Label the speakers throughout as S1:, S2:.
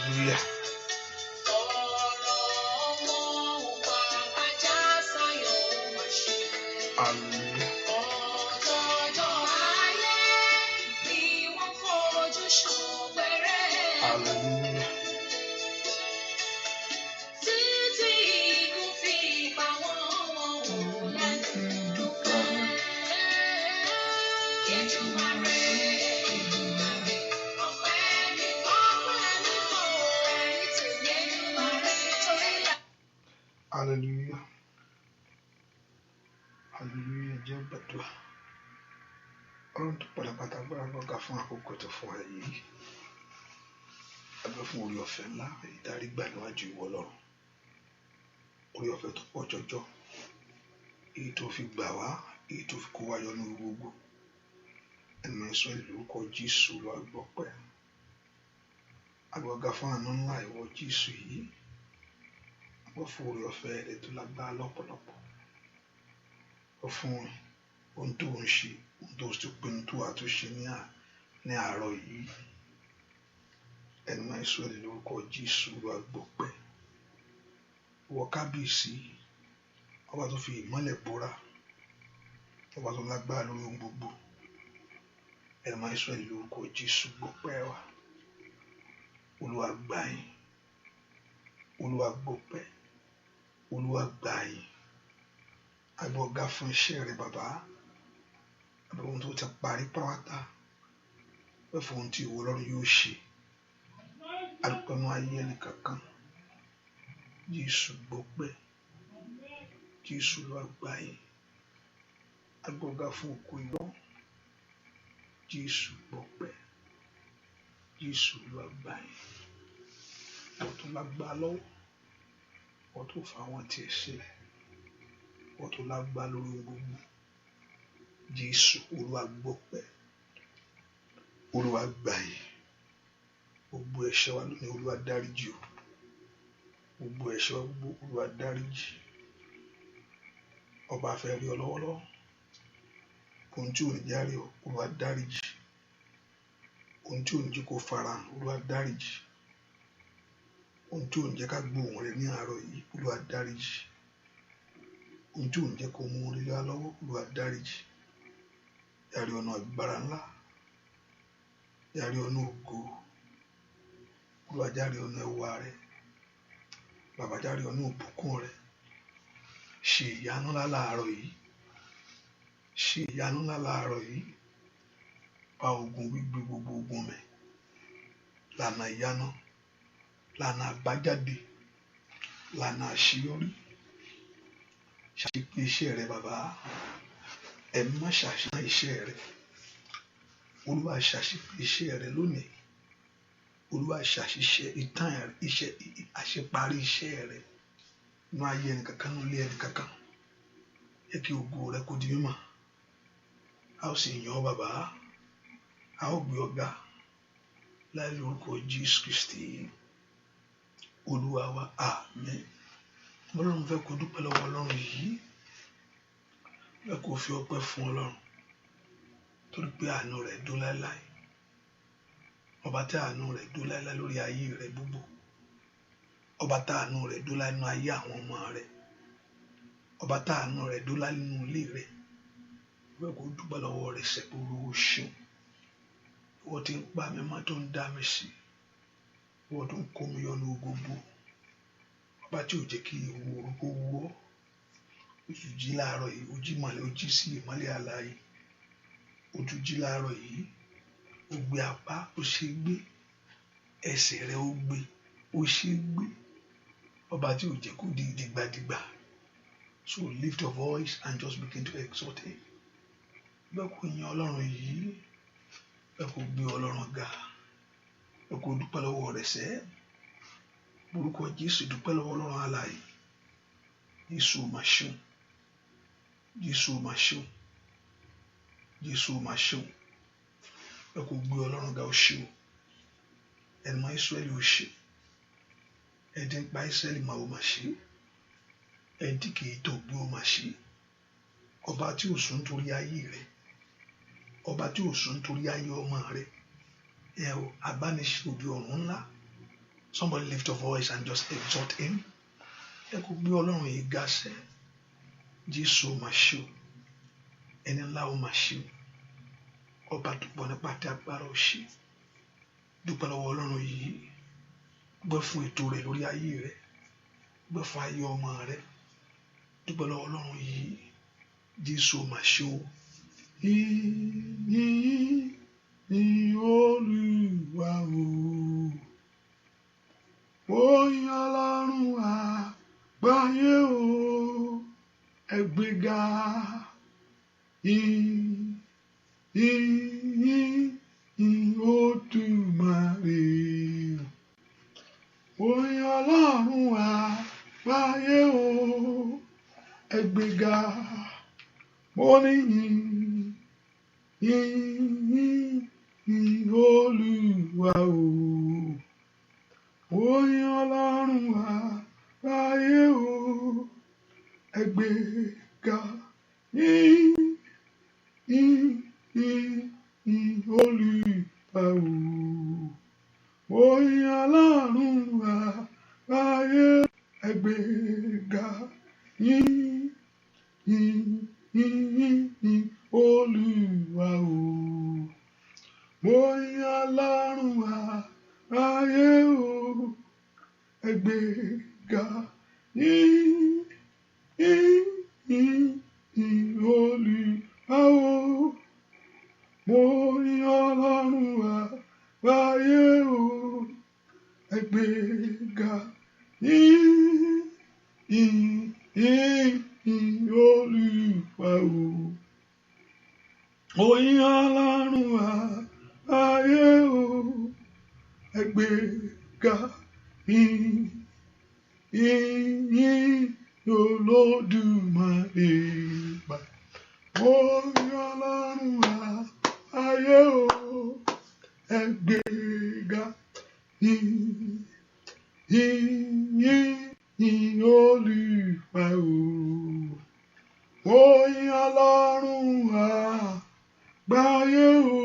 S1: Hallelujah. Hallelujah. Hallelujah. Hallelujah. Hallelujah. Jẹ́ gbàdúrà. Ọlọ́run tó padà pátágbára lọ́gà fún àkókò tó fún ẹ yìí. Àgbẹ̀ fún orí ọ̀fẹ́ ńlá ìdarí gbà níwájú ìwọ Ọlọ́run. Orí ọ̀fẹ́ tó pọ̀ jọjọ. Èyí tó fi gbà wá, èyí tó fi kó wa yọ ní gbogbo. Ẹnu Ísírẹ́lì lórúkọ Jésù ló gbọpẹ́. Àgbọ̀gá fún àánú ńlá ìwọ Jésù yìí. Àgbọ̀ fún orí ọ̀fẹ́ rẹ̀ tó lágbára lọ́pọ̀lọpọ̀. Ó fún ohun tó ń ṣe, ohun tó ti pinnu tó àtúnṣe ní àárọ̀ yìí. Ẹnu Ísírẹ́lì lórúkọ Jésù ló gbọpẹ́. Ìwọ kábíyèsí, ọba tó fi ìmọ́lẹ̀ bora, ọba tó lágbára lórí ohun gbogbo. Ẹnu Ísírẹ́lì lórúkọ Jésù gbọpẹ́ wa. Olúwa gbà yín, Olúwa gbọpẹ́, Olúwa gbà yín. Agbọ̀gá fún iṣẹ́ rẹ bàbá, àbẹ̀wò ohun tó ti parí pàwátá, bẹ́ẹ̀ fún ohun tí ìwọ Ọlọ́run yóò ṣe. Àdúpẹ́nu ayé ẹnì kankan. Jésù gbọpẹ́, Jésù ló gbà yín. Agbọ̀gá fún òkú ìwọ, Jésù gbọpẹ́, Jésù ló gbà yín. Wọ́n tó lágbá lọ́wọ́, wọ́n tó fa àwọn tí ẹ ṣe, wọ́n tó lágbá lórí gbogbo. Jésù Olúwa gbọpẹ́, Olúwa gbà yín. Gbogbo ẹ̀ṣẹ̀ wa lónìí Olúwa dáríjì o. Gbogbo ẹ̀ṣẹ̀ wa gbogbo Olúwa dáríjì. Ọba fẹ́ rí ọ lọ́wọ́lọ́wọ́. Ohun tí ò ní járe ọ Olúwa dáríjì. Ohun tí ò ní jẹ́ kó farahàn Olúwa dáríjì. Ohun tí ò ní jẹ́ ká gbóhùn rẹ ní àárọ̀ yìí Olúwa dáríjì. Ohun tí ò ní jẹ́ kó mú orí wá lọ́wọ́ Olúwa dáríjì. Yàrí ọ̀nà agbára ńlá, yàrí ọ̀nà ògo, Olúwa járe ọ̀nà ẹwà rẹ, bàbá járe ọ̀nà òbùkún rẹ. Ṣe ìyanu ńlá láàárọ̀ yìí, ṣe ìyanu ńlá láàárọ̀ yìí. Pa ogun gbígbé gbogbo ogun mẹ́, lànà ìyanu, lànà àbájáde, lànà àṣeyọrí. Ṣàṣepé iṣẹ́ rẹ bàbá, ẹ má ṣàṣeyọrí iṣẹ́ rẹ. Olúwa ṣàṣepé iṣẹ́ rẹ lónìí. Olúwa ṣàṣìṣe ìtàn iṣẹ́ àṣeparí iṣẹ́ rẹ nínú ayé ẹnì kankan, nínú ilé ẹnì kankan. Jẹ́ kí ògo rẹ kó di mímọ̀. A ó sì yìn ọ́ bàbá, a ó gbé ọ ga láì lórúkọ Jésù Kristi Olúwa wa, àmín. Ọlọ́run fẹ́ kó dúpẹ́ lọ́wọ́ Ọlọ́run yìí, fẹ́ kó fi ọpẹ́ fún Ọlọ́run torí pé àánú rẹ̀ dó láéláé. Ọba tí àánú rẹ̀ dó láéláé lórí ayé rẹ̀ gbogbo. Ọba tí àánú rẹ̀ dó láéláé nínú ayé àwọn ọmọ rẹ̀. Ọba tí àánú rẹ̀ dó láéláé nínú ilé rẹ̀. Fẹ́ kó dúpẹ́ lọ́wọ́ rẹ̀ sẹ́pẹ́ olówó ṣeun. Ìwọ tí ń pa mi mọ́ tó ń dá mi sí. Ìwọ tó ń kó mi yọ ní gbogbo. Ọba tí ò jẹ́ kí ìwọ orúkọ wọ́. Ojú jí láàárọ̀ yìí, ojú ìmọ̀lẹ̀, ojú sí ìmọ̀lẹ̀ àlàyé. Ojú jí láàárọ̀ yìí, ó gbé apá, ó ṣe gbé. Ẹsẹ̀ rẹ̀ ó gbé, ó ṣe gbé. Ọba tí ò jẹ́ kó di dìgbàdìgbà. So lift your voice and just begin to exalt him. Bẹ́ẹ̀ kó yin Ọlọ́run yìí, bẹ́ẹ̀ kó gbé Ọlọ́run ga, bẹ́ẹ̀ kó dúpẹ́ lọ́wọ́ rẹ̀ sẹ́. Orúkọ Jésù dúpẹ́ lọ́wọ́ Ọlọ́run alààyè. Jésù máa ṣeun, Jésù máa ṣeun, Jésù máa ṣeun. Bẹ́ẹ̀ kó gbé Ọlọ́run ga ó ṣe o. Ẹni mọ Ísírẹ́lì ó ṣe. Ẹni ń pa Ísírẹ́lì máa ó máa ṣe. Ẹni tí kì í tó gbé ó máa ṣe. Ọba tí ò sùn torí ayé rẹ̀, ọba tí ò sùn torí ayé ọmọ rẹ̀. Ẹ o, abániṣe òbí ọ̀run ńlá, Somebody lift your voice and just exhort him. Ẹ kò gbé Ọlọ́run yìí ga sẹ́. Jésù ó máa ṣe o. Ẹni ńlá ó máa ṣe o. Ọba tó pọ̀ nípa àti agbára ó ṣe. Dúpẹ́ lọ́wọ́ Ọlọ́run yìí. Gbẹ́ fún ètò rẹ̀ lórí ayé rẹ̀. Gbẹ́ fún ayé ọmọ rẹ̀. Dúpẹ́ lọ́wọ́ Ọlọ́run yìí. Jésù ó máa ṣe o. Ní Olúwa o. Oyin Ọlọ́run àgbáyé o. Ẹ gbéga. Olódùmarè. Oyin Ọlọ́run àgbáyé o. Ẹ gbéga. Mo ní Olúwa o. Oyin Ọlọ́run àgbáyé o. Ẹ gbéga. Olúwa o. Oyin Ọlọ́run àgbáyé. Ẹ gbéga. Olúwa o. Oyin Ọlọ́run àgbáyé o. Ẹ gbéga. Olúwa o. Oyin Ọlọ́run àgbáyé o. Ẹ gbéga. Olúwa o. Oyin Ọlọ́run àgbáyé o. Ẹ gbéga. Olódùmarè. Oyin Ọlọ́run àgbáyé o. Ẹ gbéga. Olúwa o. Oyin Ọlọ́run àgbáyé o.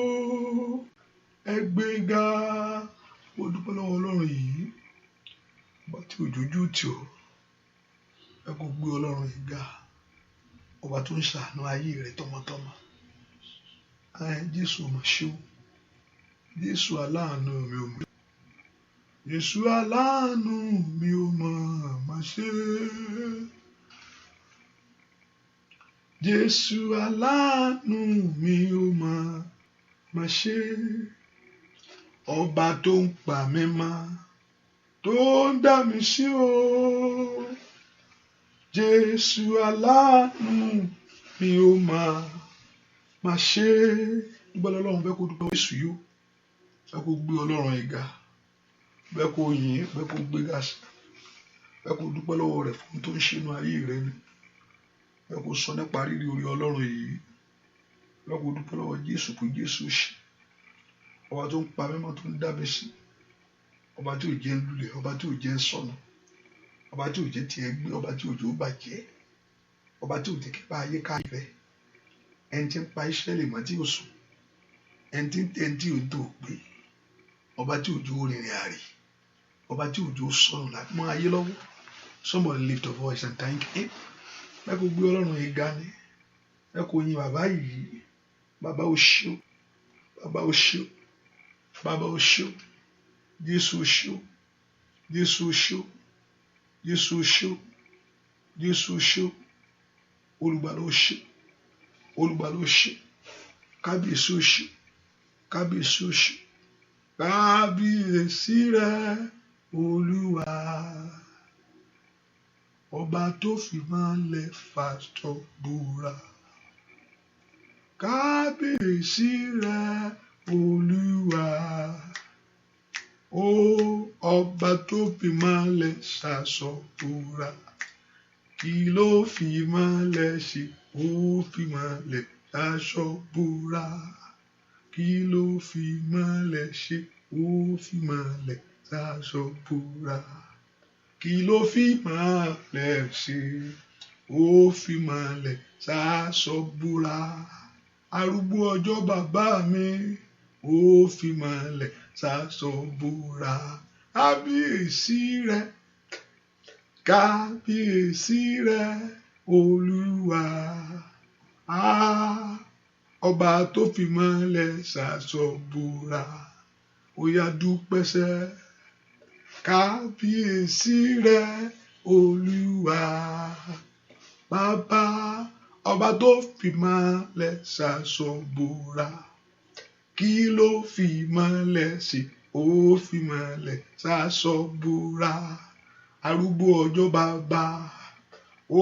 S1: Ẹ gbéga. Mo dúpẹ́ lọ́wọ́ Ọlọ́run yìí. Ọba tí òjòjú tì ọ́. Ẹ kò gbé Ọlọ́run yìí ga. Ọba tó ń ṣàánú ayé rẹ̀ tọmọtọmọ. Jésù mà ṣe o. Jésù aláàánú mi ò mọ̀. Jésù aláàánú mi ò mà ṣe. Jésù aláàánú mi ò mà ṣe. Ọba tó ń pa mí mọ́, tó ń dá mi sí o. Jésù aláàánú mi ò mà ṣe. Dúpẹ́ lọ́lọ́run bẹ́ẹ̀ kó dúpẹ́ Jésù yó. Bẹ́ẹ̀ kó gbé Ọlọ́run ẹ̀ ga. Bẹ́ẹ̀ kó yìn, bẹ́ẹ̀ kó gbé ga sí. Bẹ́ẹ̀ kó dúpẹ́ lọ́wọ́ rẹ̀ fún tó ń ṣe inú ayé rẹ̀ ni. Bẹ́ẹ̀ kó sọ nípa rírí orí Ọlọ́run yìí. Bẹ́ẹ̀ kó dúpẹ́ lọ́wọ́ Jésù pé Jésù ṣe. Ọba tó ń pa mímọ́ tó ń dá mi sí. Ọba tí ò jẹ́ ń lulẹ̀, ọba tí ò jẹ́ ń sọnù. Ọba tí ò jẹ́ tiẹ̀ gbé, ọba tí òjò bàjẹ́. Ọba tí ò jẹ́ kí bá ayé ká rẹ̀. Ẹni tí ń pa Ísírẹ́lì mọ́ tí ò sùn. Ẹni tí ń tẹ́ ẹni tí ò tó gbé. Ọba tí òjò rìnrìn àrè. Ọba tí òjò sọnù láti mú ayé lọ́wọ́. Somebody lift your voice and thank him. Bẹ́ẹ̀ kó gbé Ọlọ́run yìí ga ni. Bẹ́ẹ̀ kó yin bàbá yìí. Bàbá o ṣé o. Bàbá o ṣé o. Bàbá o ṣé o. Jésù o ṣé o. Jésù o ṣé o. Jésù o ṣé o. Jésù o ṣé o. Olùgbàlà o ṣé. Olùgbàlà o ṣé. Kábíyèsí o ṣé. Kábíyèsí o ṣé. Kábíyèsí rẹ Olúwa. Ọba tó fi mọ́lẹ̀ fàṣọ búra. Kábíyèsí rẹ Olúwa. Ó ọba tó fi mọ́lẹ̀ ṣaṣọ búra. Kí ló fi mọ́lẹ̀ ṣe? Ó fi mọ́lẹ̀ ṣaṣọ búra. Kí ló fi mọ́lẹ̀ ṣe? Ó fi mọ́lẹ̀ ṣaṣọ búra. Kí ló fi mọ́lẹ̀ ṣe? Ó fi mọ́lẹ̀ ṣaṣọ búra. Arúgbó ọjọ́ bàbá mi, ó fi mọ́lẹ̀ ṣaṣọ búra. kábíyèsí rẹ, kábíyèsí rẹ Olúwa. Ọba tó fi mọ́lẹ̀ ṣaṣọ bora, ó yá dúpẹ́ sẹ́. Kábíyèsí rẹ Olúwa. Bàbá, ọba tó fi mọ́lẹ̀ ṣaṣọ bora, kí ló fi mọ́lẹ̀ ṣe? Ó fi mọ́lẹ̀ ṣaṣọ bora. Arúgbó ọjọ́ bàbá,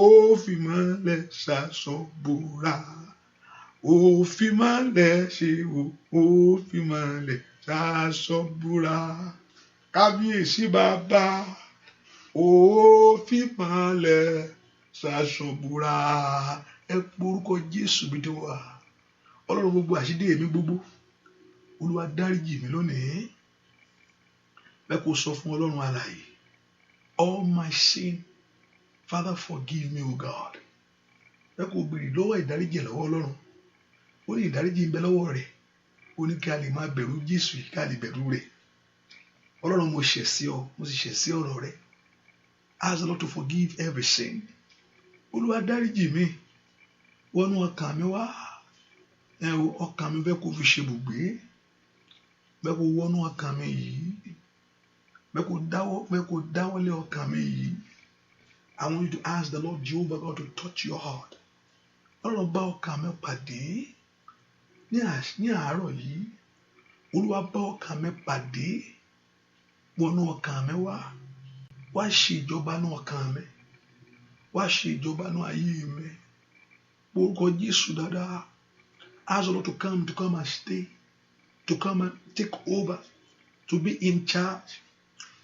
S1: ó fi mọ́lẹ̀ ṣaṣọ bora. Ó fi mọ́lẹ̀ ṣe ó fi mọ́lẹ̀ ṣaṣọ bora. Kábíyèsí bàbá, ó fi mọ́lẹ̀ ṣaṣọ bora. Ẹ porúkọ Jésù bí tó wà. Ọlọ́run gbogbo àṣídé mi gbogbo, Olúwa dáríjì mi lónìí. Bẹ́ẹ̀ kó sọ fún Ọlọ́run alààyè, all my sin, Father forgive me, O God. Bẹ́ẹ̀ kó béèrè lọ́wọ́ ìdáríjì lọ́wọ́ Ọlọ́run. Ó ní ìdáríjì ń bẹ lọ́wọ́ rẹ̀. Ó ní kí a lè máa bẹ̀rù Jésù yìí, ká lè bẹ̀rù rẹ̀. Ọlọ́run, mo ṣẹ̀ sí ọ, mo sì ṣẹ̀ sí ọ̀rọ̀ rẹ̀. Ask the Lord to forgive every sin. Olúwa dáríjì mi, wọnú ọkàn mi wá. Ọkàn mi fẹ́ kó fi ṣe ibùgbé. Bẹ́ẹ̀ kó wọnú ọkàn mi yìí. Bẹ́ẹ̀ kó dáwọ́lé ọkàn mi yìí. I want you to ask the Lord Jehovah God to touch your heart. Ọlọ́run bá ọkàn mi pàdé ní àárọ̀ yìí. Olúwa bá ọkàn mi pàdé. Wọnú ọkàn mi wá. Wá ṣe ìjọba nínú ọkàn mi. Wá ṣe ìjọba nínú ayé mi. Orúkọ Jésù dáadáa. Ask the Lord to come and stay, to come and take over, to be in charge.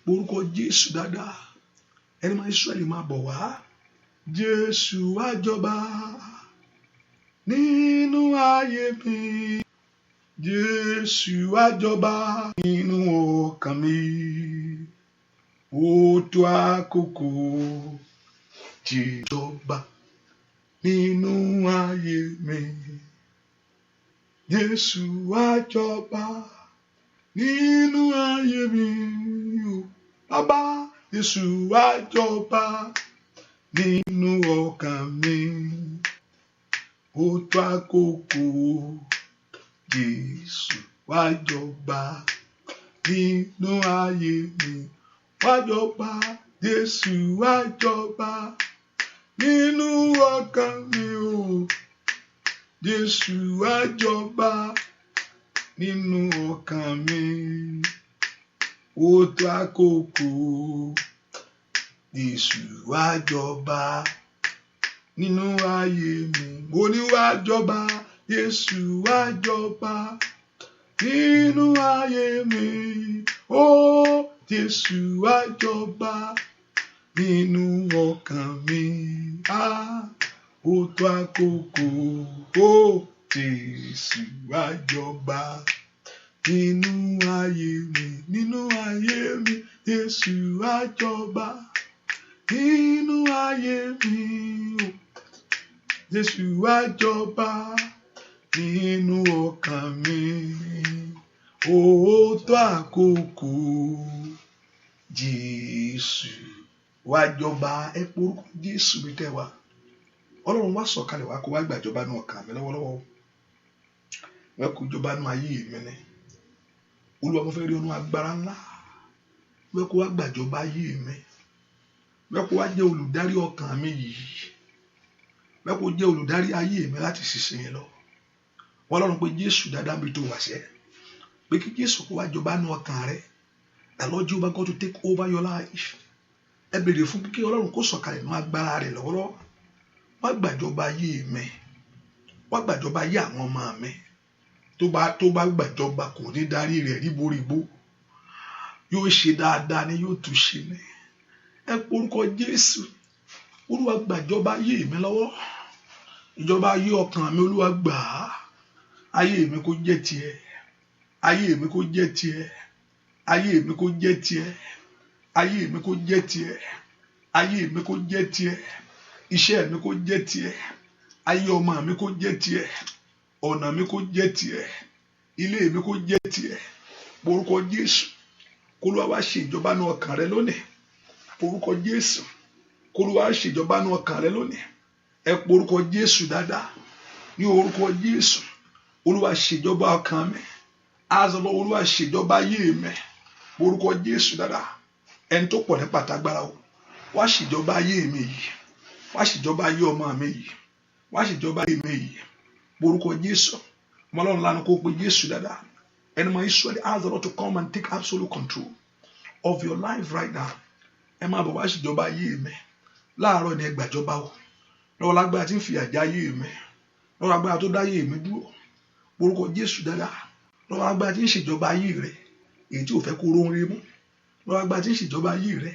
S1: Orúkọ Jésù dáadáa. Ẹni máa Ísírẹ́lì máa bọ̀ wá. Jésù wá jọba nínú ayé mi. Jésù wá jọba nínú ọkàn mi. Ó tó àkókò jíjọba nínú ayé mi. Jésù wá jọba nínú ayé mi. Bàbá, Jésù wá jọba nínú ọkàn mi. Ó tó àkókò Jésù wá jọba nínú ayé mi. Wá jọba, Jésù wá jọba nínú ọkàn mi o. Jésù wá jọba nínú ọkàn mi. Ó tó àkókò Jésù wá jọba nínú ayé mi. Mo ní wá jọba, Jésù wá jọba nínú ayé mi. Ó Jésù wá jọba nínú ọkàn mi. Ó tó àkókò. Ó Jésù wá jọba nínú ayé mi. Nínú ayé mi. Jésù wá jọba nínú ayé mi. Jésù wá jọba nínú ọkàn mi. Ó tó àkókò Jésù wá jọba. Ẹ porúkọ Jésù bí tẹ́ wá. Ọlọ́run wá sọ̀kalẹ̀ wá kó wá gbàjọba nínú ọkàn mi lọ́wọ́lọ́wọ́. Wá kó jọba nínú ayé mi ni. Olúwa, mo fẹ́ rí ọ̀nà agbára ńlá. Wá kó wá gbàjọba ayé mi. Wá kó wá jẹ́ olùdarí ọkàn mi yìí. Wá kó jẹ́ olùdarí ayé mi láti sísìn lọ. Ọlọ́run pé Jésù dáadáa bí tó wà sẹ́. Pé kí Jésù kó wá jọba nínú ọkàn rẹ. The Lord Jehovah God to take over your life. Ẹ bèrè fún kí Ọlọ́run kó sọ̀kalẹ̀ nínú agbára rẹ̀ lọ́wọ́lọ́wọ́. Wá gbàjọba ayé mi. Wá gbàjọba ayé àwọn ọmọ mi. Tó bá gbàjọba kò ní darí rẹ̀ ríboríbo. Yóò ṣe dáadáa ni yóò tún ṣe ni. Ẹ porúkọ Jésù. Olúwa gbàjọba ayé mi lọ́wọ́. Ìjọba ayé ọkàn mi, Olúwa gbà á. Ayé mi kó jẹ́ tiẹ̀. Ayé mi kó jẹ́ tiẹ̀. Ayé mi kó jẹ́ tiẹ̀. Ayé mi kó jẹ́ tiẹ̀. Ayé mi kó jẹ́ tiẹ̀. Iṣẹ́ mi kó jẹ́ tiẹ̀. Ayé ọmọ mi kó jẹ́ tiẹ̀. Ọ̀nà mi kó jẹ́ tiẹ̀. Ilé mi kó jẹ́ tiẹ̀. Orúkọ Jésù k'Olúwa wá ṣe ìjọba nínú ọkàn rẹ lónìí orúkọ Jésù k'Olúwa ṣe ìjọba nínú ọkàn rẹ lónìí ẹ pé orúkọ Jésù dáadáa ní orúkọ Jésù Olúwa ṣe ìjọba ọkàn mi azọlọ Olúwa ṣe ìjọba ayé mi orúkọ Jésù dáadáa ẹni tó pọ̀ ní pàtàgbára o wá ṣe ìjọba ayé mi yìí wá ṣe ìjọba ayé ọmọ mi yìí wá ṣe ìjọba ayé mi yìí orúkọ Jésù ọmọlọ́run lánàá kó pe Jésù dáadáa ẹni mọ Israẹli ask the Lord to come and take absolute control of your life right now ẹ máa bọ̀ wá ṣe ìjọba ayé mi láàárọ̀ ni ẹ gbàjọba o lọ́wọ́ lágbára tí ń fi àjà ayé mi lọ́wọ́ lágbára tó dáyé mi dúró orúkọ Jésù dáadáa lọ́wọ́ lágbára tí ń ṣèjọba ayé rẹ èyí tí ò fẹ́ kó róńre mú lọ́wọ́ lágbára tí ń ṣèjọba ayé rẹ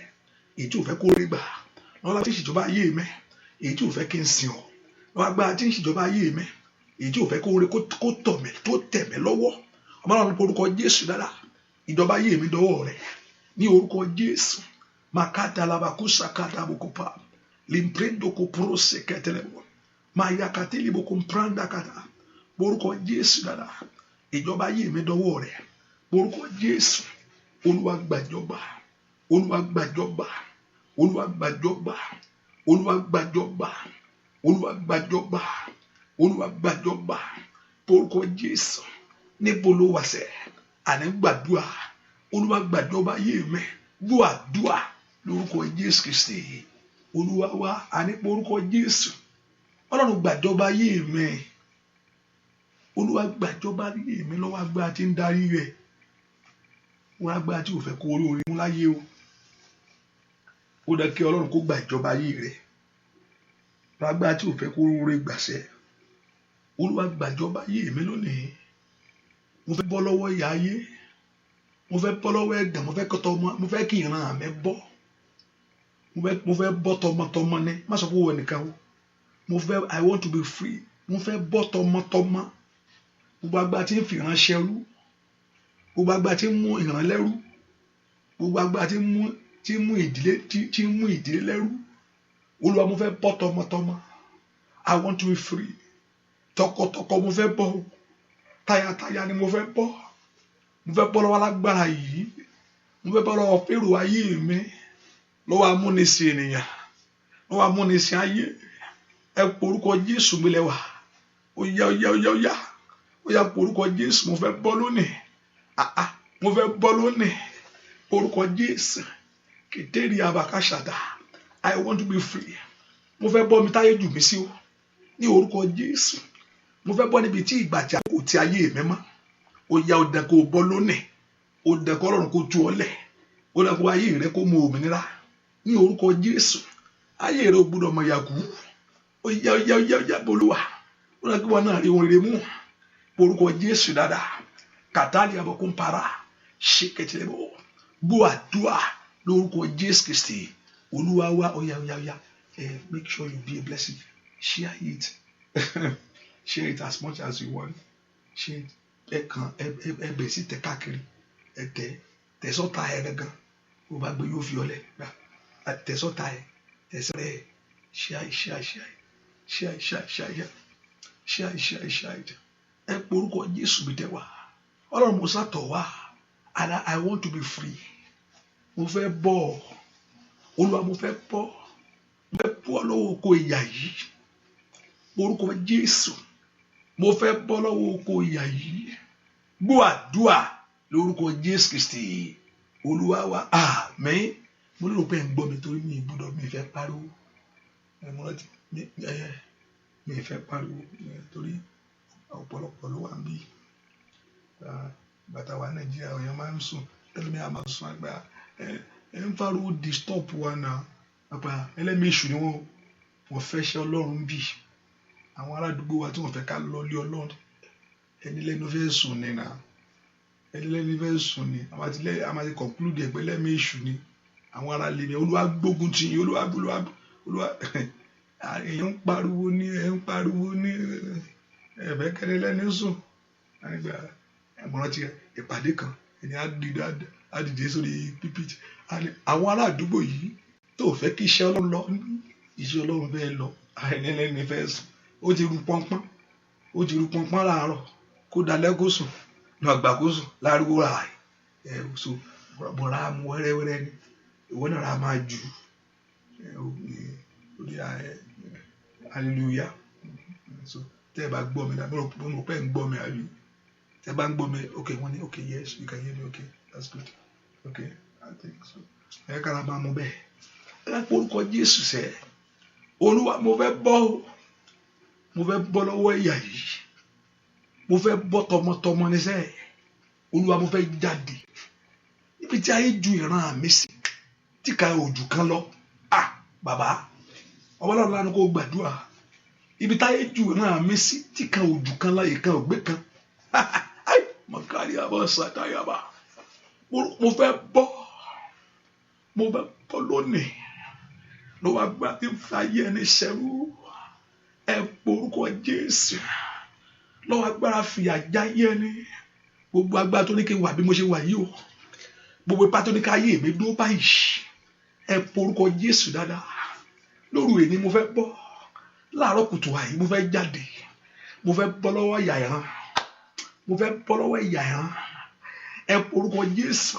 S1: èyí tí ò fẹ́ kó rí gbà lọ́wọ́ lágbára tí ń ṣèjọba ayé mi èyí tí ò fẹ́ kí n sìn ọ́ lọ́wọ́ lágbára tí ń ṣèjọba ayé mi èyí tí ò fẹ́ kó rí kó tọ̀ mí tó tẹ̀ mí lọ́wọ́ ọmọ náà lọ́pọ̀ orúkọ Jésù dáadáa ìjọba ayé mi dọwọ́ rẹ ní orúkọ Jésù makata labakusa kata bokopa limprendo koprose ketelebo mayakatili bokompranda kata orúkọ Jésù dáadáa ìjọba ayé mi dọwọ́ rẹ orúkọ Jésù Olúwa gbàjọba Olúwa gbàjọba Olúwa gbàjọba Olúwa gbàjọba Olúwa gbàjọba Olúwa gbàjọba orúkọ Jésù níbo ló wà sẹ́ àní gbàdúrà Olúwa gbàjọba ayé mi gbọ́ àdúrà lórúkọ Jésù Kristi Olúwa wa àní orúkọ Jésù Ọlọ́run gbàjọba ayé mi Olúwa gbàjọba ayé mi lọ́wọ́ agbára tí ń darí rẹ̀ wọ́n agbára tí ò fẹ́ kó orí orí mú láyé o ó dá kí Ọlọ́run kó gbàjọba ayé rẹ̀ wọ́n agbára tí ò fẹ́ kó orí gbàṣẹ Olúwa gbàjọba ayé mi lónìí mo fẹ́ bọ́ lọ́wọ́ ìyà ayé mo fẹ́ bọ́ lọ́wọ́ ẹ̀gàn mo fẹ́ kí ìran mi bọ́ mo fẹ́ bọ́ tọmọtọmọ ni má sọ pé wọ́n nìkan o I want to be free mo fẹ́ bọ́ tọmọtọmọ gbogbo agbára tí ń fi ìran ṣẹrú gbogbo agbára tí ń mú ìran lẹ́rú gbogbo agbára tí ń mú ìdílé lẹ́rú Olúwa mo fẹ́ bọ́ tọmọtọmọ I want to be free tọkọtọkọ mo fẹ́ bọ́ o tayátayá ni mo fẹ́ bọ́ lọ́wọ́ alágbára yìí mo fẹ́ bọ́ lọ́wọ́ fèrò ayé mi lọ́wọ́ amúnisìn ènìyàn lọ́wọ́ amúnisìn ayé ẹ porúkọ Jésù mi lẹ́wà ó yá porúkọ Jésù mo fẹ́ bọ́ lónìí mo fẹ́ bọ́ lónìí porúkọ Jésù kìtẹ́rì abakásàdá I want to be free mo fẹ́ bọ́ mi táyé jù mí sí o ní orúkọ Jésù mo fẹ́ bọ́ níbi tí ìgbà tí a kò ti ayé mi mọ́ ó yá ó dẹ̀ kó bọ́ lónìí ó dẹ̀ kó Ọlọ́run kó tú ọ lẹ̀ ó dẹ̀ kó ayé rẹ kó mọ òmìnira ní orúkọ Jésù ayé rẹ ò gbúdọ̀ mọ yàgò ó yá bolúwa ó dẹ̀ kó wọn náà rí wọn rere mú orúkọ Jésù dáadáa kàtàlì àbọ̀kún para ṣe kẹtìlẹ́bọ̀ gbọ́ àdúrà lórúkọ Jésù Kristi Olúwa wa ó yá make sure you be a blessing share it share it as much as you want share it ẹ bẹ̀ sí tẹ káàkiri ẹ tẹ sọ́ta ẹ gangan ó bá gbé yóò fi ọlẹ̀ tẹ sọ́ta ẹ tẹ sẹ́rẹ̀ ẹ share ẹ porúkọ Jésù bí tẹ wá Ọlọ́run mo sàtọ̀ wá and I want to be free mo fẹ́ bọ́ Olúwa mo fẹ́ bọ́ lọ́wọ́ oko ìyà yìí porúkọ Jésù mo fẹ́ bọ́ lọ́wọ́ oko ìyà yìí gbọ́ àdúrà lórúkọ Jésù Kristi Olúwa wa àmín mo lérò pé ń gbọ́ mi torí mi gbọ́dọ̀ mi fẹ́ pariwo mi fẹ́ pariwo torí ọ̀pọ̀lọpọ̀ ló wà níbí bàtà wa Nàìjíríà òyìn máa ń sùn tẹ́lẹ̀ mi àmà sùn àgbà ẹ̀ ń pariwo disturb wa náà àpá ẹlẹ́mìíṣù ni wọ́n fẹ́ ṣe Ọlọ́run bí àwọn aládùúgbò wa tí wọ́n fẹ́ ká lọ lé Ọlọ́run ẹni lẹ́nu fẹ́ sùn ní náà ẹni lẹ́nu fẹ́ sùn ní àwọn àti conclude ẹgbẹ́ lẹ́mìíṣù ni àwọn ará lè ní Olúwa gbógun tì yín Olúwa èèyàn ń pariwo ní ẹ̀fẹ́ kẹ́lẹ́ lẹ́ni sùn àgbà ẹ̀mọ́ràn ti ìpàdé kan ẹni á dìde sórí pípìtì àwọn ará àdúgbò yìí tó fẹ́ kí iṣẹ́ Ọlọ́run lọ iṣẹ́ Ọlọ́run fẹ́ lọ ẹni lẹ́ni fẹ́ sùn ó ti ru pọ́npọ́n láàárọ̀ kó dalẹ́ kó sùn lọ àgbà kó sùn láriwo rà so bọ̀rọ̀ àmú wẹ́rẹ́wẹ́rẹ́ ni ìwọ náà ra máa jù orí hallelujah. So tẹ́ ẹ bá gbọ́ mi náà mo rò pé ń gbọ́ mi àbí tẹ́ ẹ bá ń gbọ́ mi okay wọ́n ní okay yes you can hear me okay that's good okay I think so ẹ kára máa mú bẹ́ẹ̀ ẹ pé orúkọ Jésù sẹ́ Olúwa mo fẹ́ bọ́ lọ́wọ́ ìyà yìí mo fẹ́ bọ́ tọmọtọmọ ní sẹ́ Olúwa mo fẹ́ jáde ibi tí ayé ju ìran mi sí tí ka ojú kan lọ bàbá ọlọ́run lánàá kó gbàdúrà ibi tí ayé ju ìran mi sí tí ka ojú kan láyè kan ògbé kan mọ̀kárí àbọ̀ sàtáyàbá mo fẹ́ bọ́ lónìí ló wá gbà tí ń fa ayé ẹni ṣẹrú ẹ porúkọ Jésù lọ́wọ́ agbára fìyà jáyé ẹni gbogbo agbára tó ní kí n wà bí mo ṣe wà yìí o gbogbo ipá tó ní ká ayé mi dúró báyìí ẹ porúkọ Jésù dáadáa lóru èní mo fẹ́ bọ́ láàárọ̀ kùtù àyè mo fẹ́ jáde mo fẹ́ bọ́ lọ́wọ́ ìyà ìran mo fẹ́ bọ́ lọ́wọ́ ìyà ìran ẹ porúkọ Jésù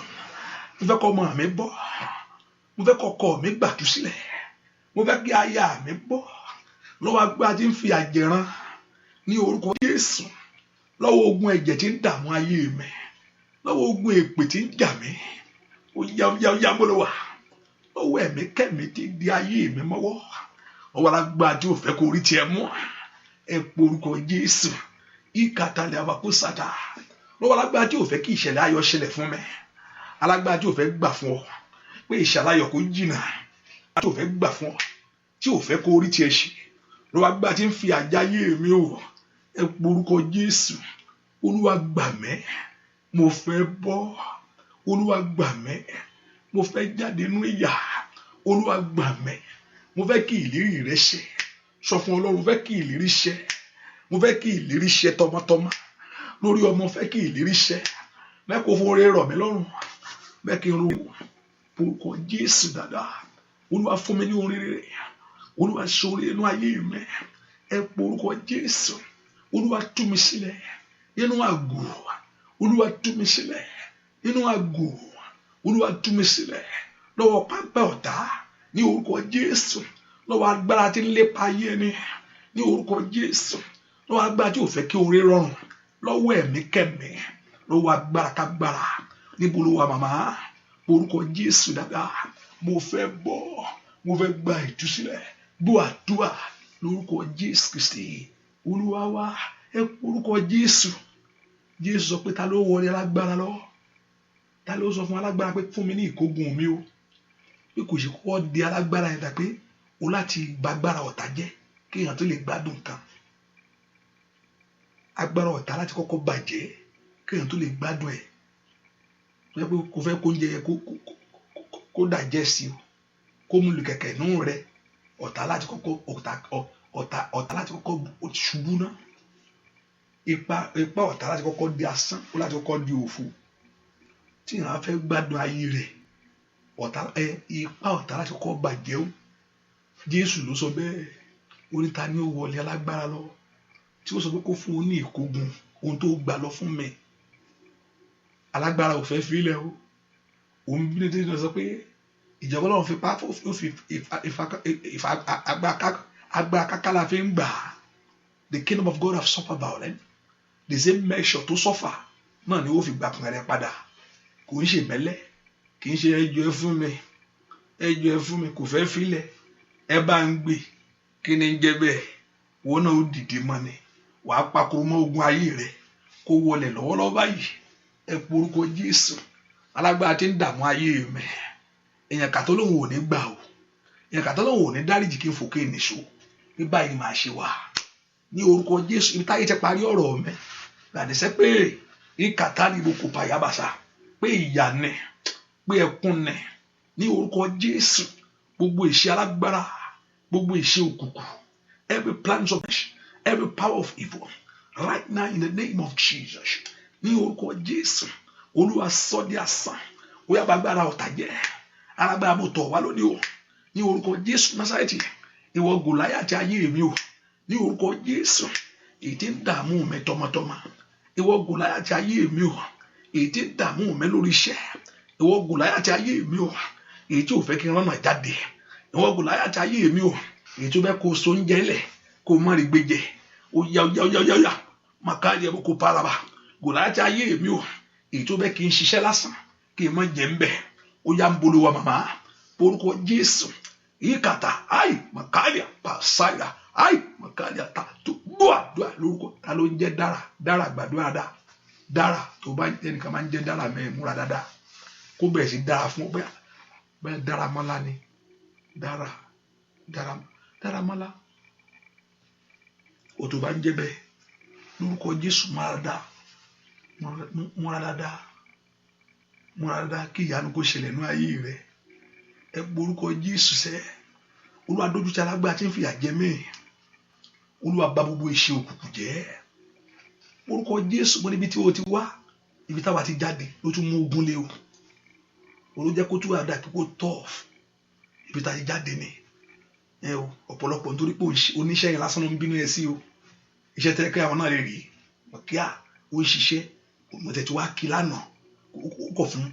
S1: mo fẹ́ kọ́ ọmọ mi bọ́ mo fẹ́ kọ́ ọkọ mi gbàtú sílẹ̀ mo fẹ́ kí aya mi bọ́ lọ́wọ́ agbára tí ń fi àjẹran ní orúkọ Jésù lọ́wọ́ ogun ẹ̀jẹ̀ tí ń dààmú ayé mi lọ́wọ́ ogun èpè tí ń jà mí ó yá mo lọ wà lọ́wọ́ ẹ̀mí kẹ́mi tí di ayé mi mọ́wọ́ ọwọ́ alágbára tí ò fẹ́ kó rí tiẹ̀ mú ẹ porúkọ Jésù ìkàtàlẹ̀ àbàkóṣàtà lọ́wọ́ alágbára tí ò fẹ́ kí ìṣẹ̀lẹ̀ ayọ̀ ṣẹlẹ̀ fún mi alágbára tí ò fẹ́ gbà fún ọ pé ìṣẹ̀lẹ̀ ayọ̀ kò jìnnà tí ò fẹ́ gbà fún ọ tí ò fẹ́ kó rí tiẹ̀ ṣe lọ́wọ́ alágbára tí ń fi àjáyé mi o ẹ porúkọ Jésù Olúwa gbà mí mo fẹ́ bọ́ Olúwa gbà mí mo fẹ́ jáde nínú ìyà Olúwa gbà mí mo fẹ́ kí ìlérí rẹ ṣẹ sọ fún Ọlọ́run fẹ́ kí ìlérí ṣẹ mo fẹ́ kí ìlérí ṣẹ tọmọtọmọ lórí ọmọ fẹ́ kí ìlérí ṣẹ mẹ́kọ̀ọ́ fún oore rọ̀ mí lọ́rùn mẹ́kì ń ro orúkọ Jésù dáadáa Olúwa fún mi ní oríire Olúwa ṣoore inú ayé mi ẹ pọ orúkọ Jésù Olúwa tú mi sílẹ̀ nínú àgò Olúwa tú mi sílẹ̀ nínú àgò Olúwa tú mi sílẹ̀ lọ́wọ́ pápá ọ̀tá ní orúkọ Jésù lọ́wọ́ agbára tí ń lépa ayé ẹni ní orúkọ Jésù lọ́wọ́ agbára tí ò fẹ́ kí oore rọrùn lọ́wọ́ ẹ̀mí kẹ́mi lọ́wọ́ agbára kágbára níbo ló wà màmá orúkọ Jésù dáadáa mo fẹ́ bọ́ mo fẹ́ gba ìtúsílẹ̀ gbọ́ àdúrà lórúkọ Jésù Kristi Olúwa wa ẹ orúkọ Jésù Jésù sọ pé ta ló wọlé alágbára lọ ta ló sọ fún alágbára pé fún mi ní ìkógun mi o pé kò ṣe kọ́ di alágbára yẹn dà pé o láti gbàgbára ọ̀tá jẹ́ kí èèyàn tó lè gbádùn kan agbára ọ̀tá láti kọ́kọ́ bàjẹ́ kí èèyàn tó lè gbádùn ẹ̀ pé kò fẹ́ kó oúnjẹ yẹn kó dàjẹ́ sí o kó mú lu kẹ̀kẹ́ nù rẹ ọ̀tá láti kọ́kọ́ ọ̀tá láti kọ́kọ́ ṣubú náà ipa ọ̀tá láti kọ́kọ́ di asán ó láti kọ́kọ́ di òfo tí èèyàn fẹ́ gbádùn ayé rẹ̀ ipa ọ̀tá láti kọ́kọ́ bàjẹ́ o Jésù ló sọ bẹ́ẹ̀ oníta ni ó wọlé alágbára lọ tí ó sọ pé kó fún un ní ìkógun ohun tó gbà lọ fún mi alágbára ò fẹ́ filẹ̀ o òun bí ní sọ pé ìjọba Ọlọ́run fi pa ó fi agbára kákàlà fi ń gbà the kingdom of God have suffered violence the same measure tó suffer náà ni ó fi gbà kan rẹ padà kò ń ṣe mẹ́lẹ́ kì í ṣe ẹjọ́ ẹ fún mi kò fẹ́ filẹ̀ ẹ bá ń gbé kí ni ń jẹ́ bẹ́ẹ̀ wọn náà ó dìde mọ́ ni wàá pakuru mọ́ ogun ayé rẹ kó wọlé lọ́wọ́lọ́wọ́ báyìí ẹ porúkọ Jésù alágbára tí ń dààmú ayé mi èèyàn kàtó lòun ò ní gbà o èèyàn kàtó lòun ò ní dáríjì kí n fòkè nìṣó bí báyìí máa ṣe wà ní orúkọ Jésù ibi táyé ti parí ọ̀rọ̀ mi gbàdísẹ́ pé ìkàtà ni mo kò pàyàbàṣà pé ìyà ni pé ẹkún ni ní orúkọ Jésù gbogbo ìṣe alágbára gbogbo ìṣe òkùnkùn every plan of every power of evil right now in the name of Jesus ní orúkọ Jésù Olúwa sọ di asán ó yá gbàgbára ọ̀tá jẹ́ alágbára mo tọ̀ wá lónìí o ní orúkọ Jésù Násárẹ́tì ìwọ Gòláyátì ayé mi o ní orúkọ Jésù èyí tí ń dààmú mi tọmọtọmọ ìwọ Gòláyátì ayé mi o èyí tí ń dààmú mi lórí iṣẹ́ ìwọ Gòláyátì ayé mi o èyí tí ò fẹ́ kí n rọ́nà jáde, ìwọ Gòláyátì ayé mi o èyí tó fẹ́ kó so oúnjẹ lẹ̀ kó má rí gbé jẹ, ó yá màkàlì ẹ̀ kó paraba. Gòláyátì ayé mi o èyí tó fẹ́ kí n ṣiṣẹ́ lásán kí n má jẹ ń bẹ̀, ó yá ń bolówó màmá orúkọ Jésù. Ìkàtà ai màkàlì àpàṣàyà ai màkàlì àtà tó gbọ́ àdúrà lórúkọ ta ló ń jẹ́ dára gbàdúrà dára tó bá ẹnìkan máa ń jẹ́ dára mẹ́rin múra dáadáa kó bẹ̀rẹ̀ sí dára fún ọ bẹ́ẹ̀ dára mọ́lá ni dára mọ́lá o tó bá ń jẹ́ bẹ́ẹ̀ lórúkọ Jésù múra dáadáa kí ìyanu kó ṣẹlẹ̀ ní ayé rẹ. Ẹ porúkọ Jésù sẹ́, Olúwa dójú ti alágbára tí ń fìyà jẹ mí, Olúwa bà gbogbo iṣẹ́ òkùnkùn jẹ́. Orúkọ Jésù mọ́ níbi tí o ti wá ibi táwa ti jáde ló tún mú ogun lé o, olójẹ́ kó tún wà dà kíkó tọ́ọ̀f ibi tá a ti jáde ni ẹ o. Ọ̀pọ̀lọpọ̀ nítorí pé oníṣẹ́ yẹn lásán ló ń bínú ẹ sí o, iṣẹ́ tẹ́lẹ̀ kí àwọn náà lè rí kíá ó ń ṣiṣẹ́ mọ̀tẹ́tí wá kí lánàá kò fún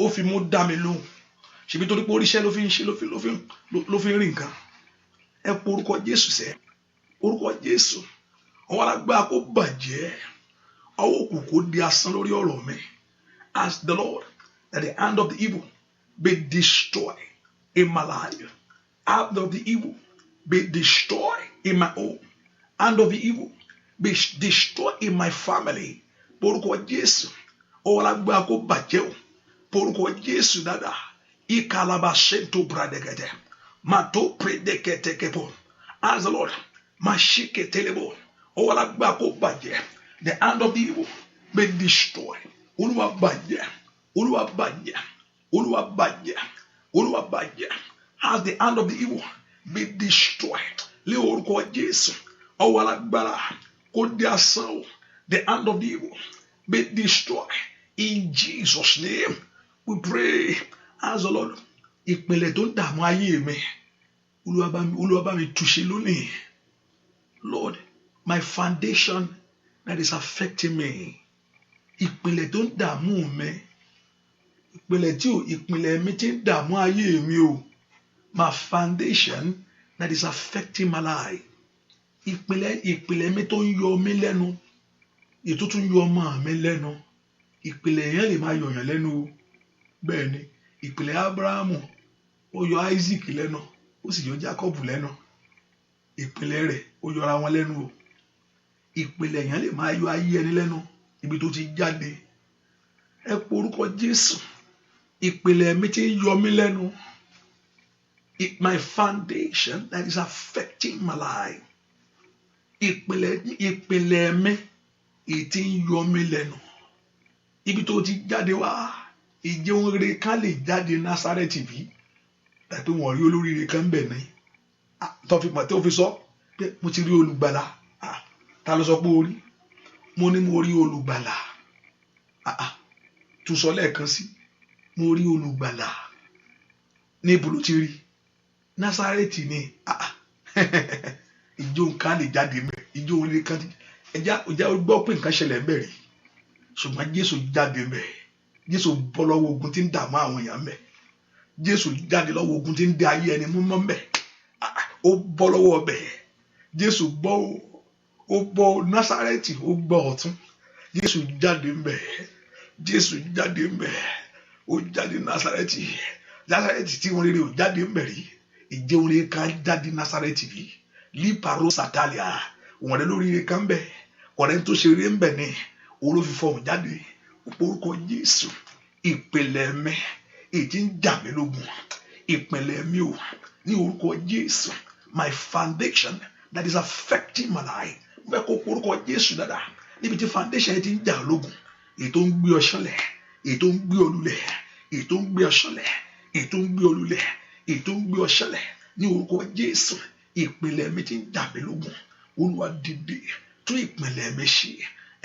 S1: ó fi mú dá mi lóhùn ṣebí torí pé oríṣẹ́ ló fi ń ṣe ló fi ń rí nǹkan. Ẹ po orúkọ Jésù sẹ́, orúkọ Jésù ọwọ́ alágbára kó bàjẹ́, ọwọ́ òkùnkùn di asán lórí ọ̀rọ̀ mi. Ask the Lord that the hand of the evil be destroyed in my life. Hand of the evil be destroyed in my home. Hand of the evil be destroyed in my family. Porúkọ Jésù ọwọ́ alágbára kó bàjẹ́ o. Porúkọ Jésù dáadáa. Ikalaba sento bradegete. Mato predekete kepo. Ask the Lord. Mashike telebo. Ọwọ́ alágbára kó bàjẹ́. The hand of the evil be destroyed. Olúwa bàjẹ́. Olúwa bàjẹ́. Olúwa bàjẹ́. Olúwa bàjẹ́. As the hand of the evil be destroyed. Lé orúkọ Jésù. Ọwọ́ alágbára kó di asán o. The hand of the evil be destroyed. In Jesus' name we pray. As the Lord, ìpìlẹ̀ tó ń dààmú ayé mi, Olúwa bá mi túṣe lónìí. Lord, my foundation that is affecting me, ìpìlẹ̀ tó ń dààmú mi, ìpìlẹ̀ mi tí ń dààmú ayé mi o, my foundation that is affecting my life, ìpìlẹ̀ mi tó ń yọ mí lẹ́nu, ètò tó ń yọ ọmọ mi lẹ́nu, ìpìlẹ̀ yẹn lè máa yọ̀yàn lẹ́nu o. Bẹ́ẹ̀ ni ìpìlẹ̀ Ábúráhámù ó yọ Isaac lẹ́nu ó sì yọ Jacob lẹ́nu, ìpìlẹ̀ rẹ̀ ó yọra wọn lẹ́nu o. Ìpìlẹ̀ yẹn lè máa yọ ayé ẹni lẹ́nu ibi tó ti jáde. Ẹ porúkọ Jésù, ìpìlẹ̀ mi tí ń yọ mí lẹ́nu, my foundation that is affecting my life, ìpìlẹ̀ mi èyí tí ń yọ mí lẹ́nu ibi tó ti jáde wá. Ìjẹun rere kan lè jáde Násárẹ́tì bí tàbí wọn rí olóríire kan bẹ̀ ní tó fi sọ pé mo ti rí olùgbàlà. Ta ló sọ pé o rí? Mo ní mo rí olùgbàlà. Tún sọ lẹ́ẹ̀kan sí, mo rí olùgbàlà. Níbo ló ti rí? Násárẹ́tì ni. Ìjẹun kan lè jáde mẹ́, ìjẹun rere kan ẹja gbọ́ pé nǹkan ṣẹlẹ̀ ń bẹ̀rẹ̀ ṣùgbọ́n Jésù jáde mẹ́. Jésù bọ́ lọ́wọ́ ogun tí ń dààmú àwọn èèyàn mẹ́. Jésù jáde lọ́wọ́ ogun tí ń dè ayé ẹni mú mọ́ mẹ́. Ó bọ́ lọ́wọ́ ọbẹ̀. Jésù bọ́ Násárẹ́tì ó gbọ́ ọ̀tún. Jésù jáde mẹ́. Jésù jáde mẹ́. Ó jáde Násárẹ́tì. Násárẹ́tì tí wọ́n rere ò jáde mẹ́ rí. Ìjẹun rere kan jáde Násárẹ́tì rí. Lípàrọ̀ sàtàlíà. Wọ́n rẹ̀ lórí rere kan bẹ̀. Ọ̀rẹ́ tó ṣe rere ń bẹ̀ ni olófìfọ́ jáde. Orúkọ Jésù, ìpìlẹ̀ mi èyí ń jà mí lógun, ìpìlẹ̀ mi ò ní orúkọ Jésù, my foundation that is affecting my life. Bẹ́ẹ̀ kó orúkọ Jésù dáadáa níbi tí foundation yẹn ti ń jà lógun, èyí tó ń gbé ọ ṣánlẹ̀, èyí tó ń gbé ọ lulẹ̀, èyí tó ń gbé ọ ṣánlẹ̀, èyí tó ń gbé ọ lulẹ̀, èyí tó ń gbé ọ ṣánlẹ̀ ní orúkọ Jésù. Ìpìlẹ̀ mi ti ń jà mí lógun, Olúwa dìde tún ìpìlẹ̀ mi ṣe.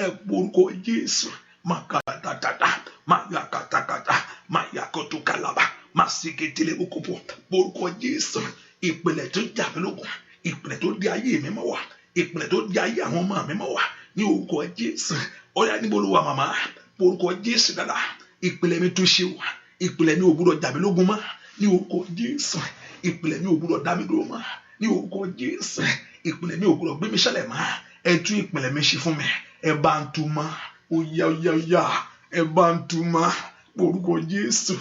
S1: Ẹ orúkọ Jésù. Makatatata, mayakatakata, mayakotukalaba, masiketele okopo. Orúkọ Jésù, ìpìlẹ̀ tó jà mí lógun, ìpìlẹ̀ tó di ayé mi mọ́ wá, ìpìlẹ̀ tó di ayé àwọn ọmọ mi mọ́ wá ní orúkọ Jésù. Ọ̀yá níbo ló wà màmá? Orúkọ Jésù dáadáa. ìpìlẹ̀ mi tún ṣe wà, ìpìlẹ̀ mi ò gbúdọ̀ jà mí lógun mọ́ ní orúkọ Jésù, ìpìlẹ̀ mi ò gbúdọ̀ dá mi dúró mọ́ ní orúkọ Jésù, ìpìlẹ̀ mi ò gbúdọ̀ gbé mi ṣẹlẹ̀ mọ́, ẹ tú ìpìlẹ̀ mi ṣe fún mi, ẹ bá ń tú mọ́, ó yá ó yá ó yá, ẹ bá ń tú mọ́ orúkọ Jésù,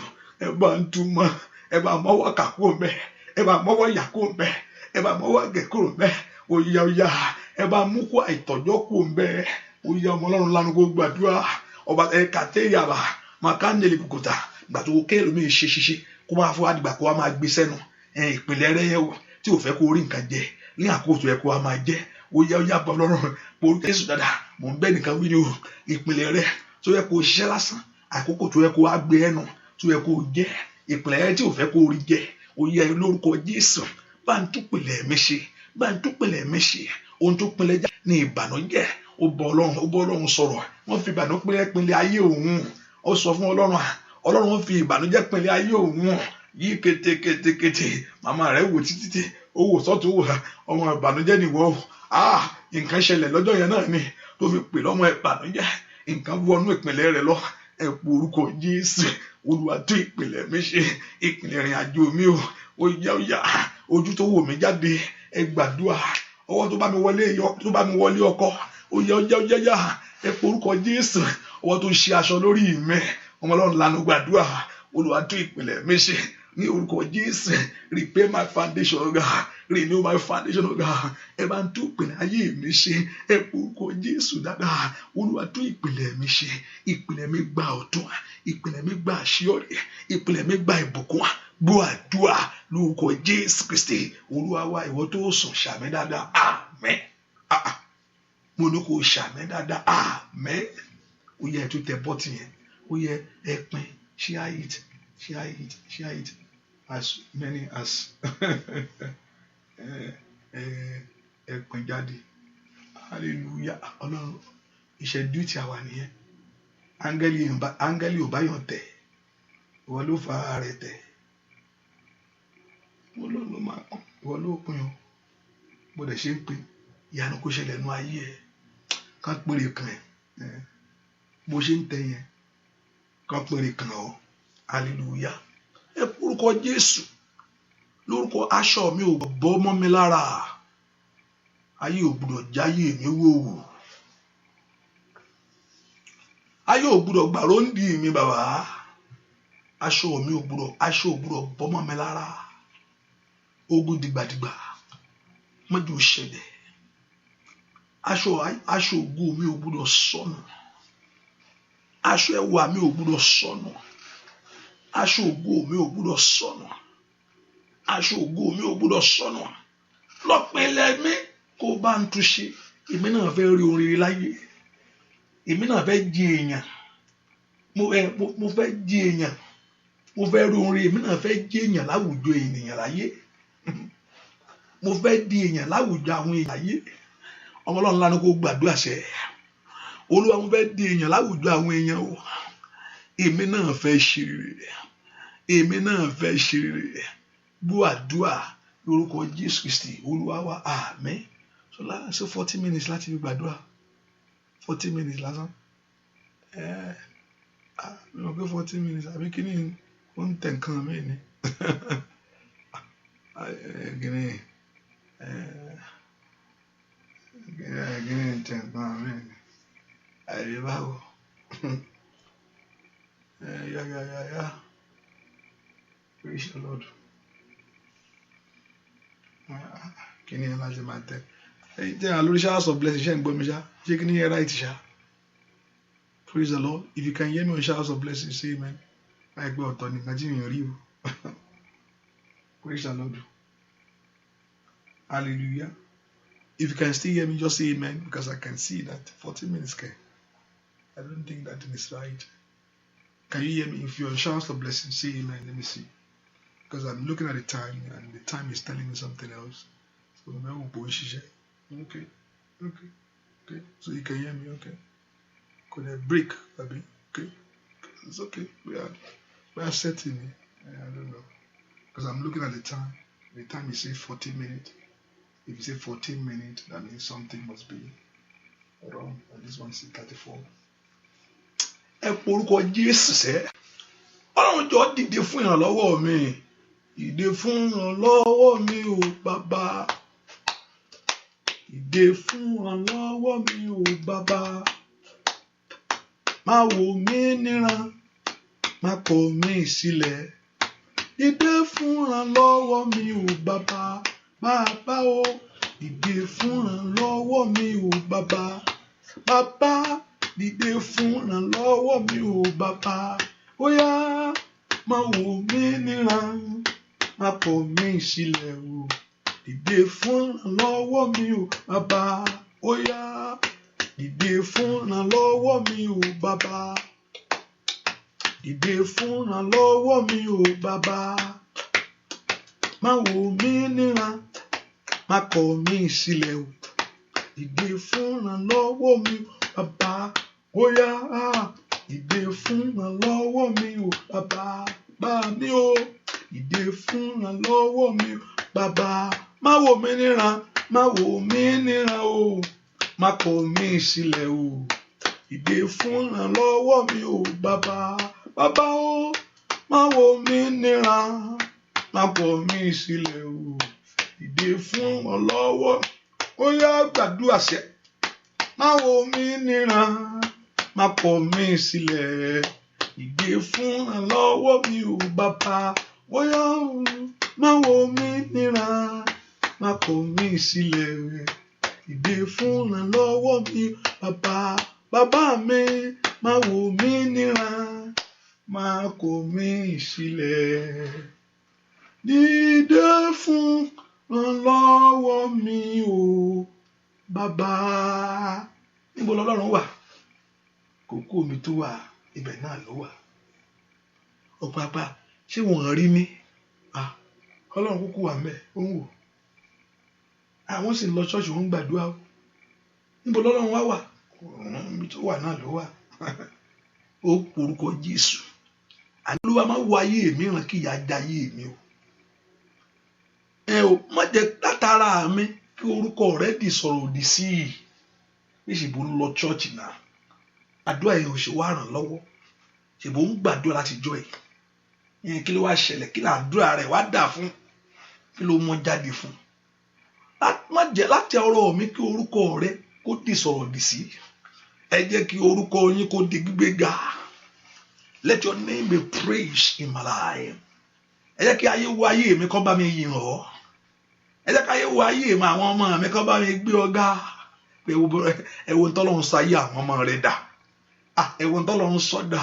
S1: ẹ bá ń tú mọ́, ẹ bá mọ́wọ́ kà kúrò ńbẹ̀, ẹ bá mọ́wọ́ yà kúrò ńbẹ̀, ẹ bá mọ́wọ́ gẹ̀ kúrò ńbẹ̀, ó yá ó yá, ẹ bá mú kó àìtọ́jọ́ kúrò ńbẹ̀, ó yá ọmọ Ọlọ́run lánàá kó gbàdúrà ọba ẹ kàtẹ́ yàrá màkàndínlẹ̀ kòkòtà gbà tó kéèrò mi ṣe kó máa fọ́ àdìgbà kó wá máa gbé sẹ́nu ìpìlẹ̀ rẹ̀ yẹ wò tí ò fẹ́ kó rí nǹkan jẹ ní àkóso ẹ kó wá máa jẹ ó yá bọ́ Ọlọ́run mo rí Jésù dáadáa mò ń bẹ́ nìkan wí ni o ìpìlẹ̀ rẹ̀ tó yẹ kó ṣiṣẹ́ lásán àkókò tó yẹ kó wá gbé ẹnu tó yẹ kó jẹ ìpìlẹ̀ rẹ̀ tí ò fẹ́ kó rí jẹ ó yá lórúkọ Jésù bá ń túpìlẹ̀ mi ṣe, bá ń túpìlẹ̀ mi ṣe, ohun tó pinlẹ̀ já ní ìbànújẹ́ ó bọ́ Ọlọ́run sọ̀rọ̀ wọ́n fi ìbànújẹ́ pinlẹ̀ ayé òun ó sọ fún Ọlọ́run fi ìbànújẹ́ pinlẹ̀ ayé òun yí kétékétékété màmá rẹ̀ wò títí ó wò sọ́tún wò ọmọ ìbànújẹ́ nìwọ nǹkan ṣẹlẹ̀ lọ́jọ́ yẹn náà ni tó fi pè lọ́mọ ìbànújẹ́ nǹkan wọnú ìpìlẹ̀ rẹ̀ lọ ẹ po orúkọ Jésù Olúwa tú ìpìlẹ̀ mi ṣe ìpìlẹ̀ ìrìn àjò mi ó yá ojú tó wò mí jáde ẹ gbàdúrà ọwọ́ tó bá mi wọlé ọkọ ó yá ẹ po orúkọ Jésù ọwọ́ tó ṣe aṣọ lórí mi ọmọ Ọlọ́run lanu gbàdúrà Olúwa tú ìpìlẹ̀ mi ṣe ní orúkọ Jésù repair my foundation God, renew my foundation God, ẹ bá ń tú ìpìlẹ̀ ayé mi ṣe ẹ po orúkọ Jésù dáadáa Olúwa tú ìpìlẹ̀ mi ṣe ìpìlẹ̀ mi gba ọ̀tun ìpìlẹ̀ mi gba àṣeyọrí ìpìlẹ̀ mi gba ìbùkún gbọ́ àdúrà lórúkọ Jésù Kristi Olúwa wa ìwọ tó sùn ṣàmì dáadáa àmín mo ní kó ṣàmì dáadáa àmín ó yẹ tó tẹ bọ́tì yẹn ó yẹ ẹ pín share it as many as ẹ pín jáde hallelujah Ọlọ́run iṣẹ́ duty àwa nìyẹn áńgẹ́lì ò bá yàn tẹ̀ ìwọ ló fa ara rẹ̀ tẹ̀ Ọlọ́run ló máa kún ìwọ ló pín o bó dẹ̀ ṣe ń pín ìyanu kó ṣẹlẹ̀ nú ayé ẹ ká péré kan ẹ bó ṣe ń tẹ yẹn ká péré kan ọ hallelujah ẹ orúkọ Jésù lórúkọ aṣọ mi ò bọ́ mọ́ mi lára ayé ò gbúdọ̀ jáyé mi wò ayé ò gbúdọ̀ gbàró ń di mi bàbá aṣọ ò gbúdọ̀ bọ́ mọ́ mi lára ogun dìgbàdìgbà mọ́jú ṣẹlẹ̀ aṣọ ògo mi ò gbúdọ̀ sọnù aṣọ ẹwà mi ò gbúdọ̀ sọnù aṣọ ògo mi ò gbúdọ̀ sọnù aṣọ ògo mi ò gbúdọ̀ sọnù lọ́pìnlẹ̀ mi kó bá ń túṣe èmi náà fẹ́ rí oríire láyé èmi náà fẹ́ jí èèyàn mo fẹ́ jí èèyàn mo fẹ́ rí oríire èmi náà fẹ́ jí èèyàn láwùjọ ènìyàn láyé mo fẹ́ di èèyàn láwùjọ àwọn èèyàn láyé ọmọ Ọlọ́run lánàá kó gbàdúrà ṣẹ Olúwa mo fẹ́ di èèyàn láwùjọ àwọn èèyàn o èmi náà fẹ́ ṣe rere gbọ́ àdúrà lórúkọ Jésù Kristi Olúwa wa àmín so láti ṣe 40 minutes láti fi gbàdúrà 40 minutes lásán mi ò pé 40 minutes àbí kí ni ó ń tẹ̀ nǹkan mi ni gini ń tẹ̀ nǹkan mi ni àìrí báwo yá praise the Lord kí ni ẹ láti máa tẹ ẹ̀yin tẹ́ ẹ lórí showers of blessing ṣe ń gbọ́ mi ṣá ṣé kí ni ẹ right ṣá praise the Lord if you can hear me on showers of blessing say amen àìgbẹ́ ọ̀tọ̀ nìkan tí mi ò rí o praise the Lord hallelujah if you can still hear me just say amen because I can see that 40 minutes can I don't think that is right. Can you hear me? If you're on showers of blessing say amen. Let me see because I'm looking at the time and the time is telling me something else. So okay. So you can hear me, okay? Could I break? Okay. It's okay. We are setting it. I don't know. Because I'm looking at the time. The time is say 40 minutes. If you say 14 minutes, that means something must be wrong. And this one is 34. ẹ porúkọ Jésù sẹ́. Ọlọ́run jọ dìde fún ìrànlọ́wọ́ mi, dìde fún ìrànlọ́wọ́ mi o bàbá, dìde fún ìrànlọ́wọ́ mi o bàbá, má wò mí níran, má kọ̀ mí sílẹ̀, dìde fún ìrànlọ́wọ́ mi o bàbá, bàbá o, dìde fún ìrànlọ́wọ́ mi o bàbá, bàbá, dìde fún ìrànlọ́wọ́ mi o bàbá, ó yá, má wò mí níran, má kọ̀ mí sílẹ̀ o, dìde fún ìrànlọ́wọ́ mi o bàbá, ó yá, dìde fún ìrànlọ́wọ́ mi o bàbá, dìde fún ìrànlọ́wọ́ mi o bàbá, má wò mí níran, má kọ̀ mí sílẹ̀ o, dìde fún ìrànlọ́wọ́ mi o bàbá, ó yá, dìde fún ìrànlọ́wọ́ mi o bàbá, bá mi o, dìde fún ìrànlọ́wọ́ mi o bàbá, má wò mí níran, má wò mí níran o, má kọ̀ mí sílẹ̀ o, dìde fún ìrànlọ́wọ́ mi o bàbá, bàbá o, má wò mí níran, má kọ̀ mí sílẹ̀ o, dìde fún ìrànlọ́wọ́, ó yá gbàdúrà sẹ́, má wò mí níran, má kọ̀ mí sílẹ̀, dìde fún ìrànlọ́wọ́ mi o bàbá, ó yá má wò mí níran, má kọ̀ mí sílẹ̀, dìde fún ìrànlọ́wọ́ mi bàbá, bàbá mi, má wò mí níran, má kọ̀ mí sílẹ̀, dìde fún ìrànlọ́wọ́ mi o bàbá. Níbo lọ́lọ́run wà? Kókó mi tó wà ibẹ̀ náà ló wà. Ọ̀pápá ṣé wọ́n rí mi? Ọlọ́run kúkú wà ńbẹ̀, ó ń wò. Àwọn sì lọ ṣọ́ọ̀ṣì wọ́n ń gbàdúrà o. Níbo lọ́lọ́run wà? Mi tó wà náà ló wà. Ó porúkọ Jésù. Olúwa má wo ayé mi ràn kí ìyà já ayé mi o. Má jẹ́ látara mi kí orúkọ rẹ di sọ̀rọ̀ òdì sí i. Ìṣèbò ń lọ ṣọ́ọ̀ṣì náà. Àdúrà yẹn ò ṣe wá ràn lọ́wọ́. Ìṣèbò ń gbàdúrà láti jọ ẹ̀. Kí ló wá ṣẹlẹ̀? Kí làdúrà rẹ̀ wá dà fún? Kí ló mọ jáde fún? Má jẹ́ láti ọ̀rọ̀ mi kí orúkọ rẹ kó di sọ̀rọ̀ òdì sí. Ẹ jẹ́ kí orúkọ yín kó di gbígbéga. Let your name be praised in my life. Ẹ jẹ́ kí ayé wo ayé mi kó bá mi yìn ọ́. Ẹ jẹ́ kí ayé wo ayé mi àwọn ọmọ mi kó bá mi gbé ọ̀gá. Ẹ wo ntọ́lọ́run sọ ayé àwọn ọmọ rẹ̀ dà. Ẹ wo ntọ́lọ́run sọ dà.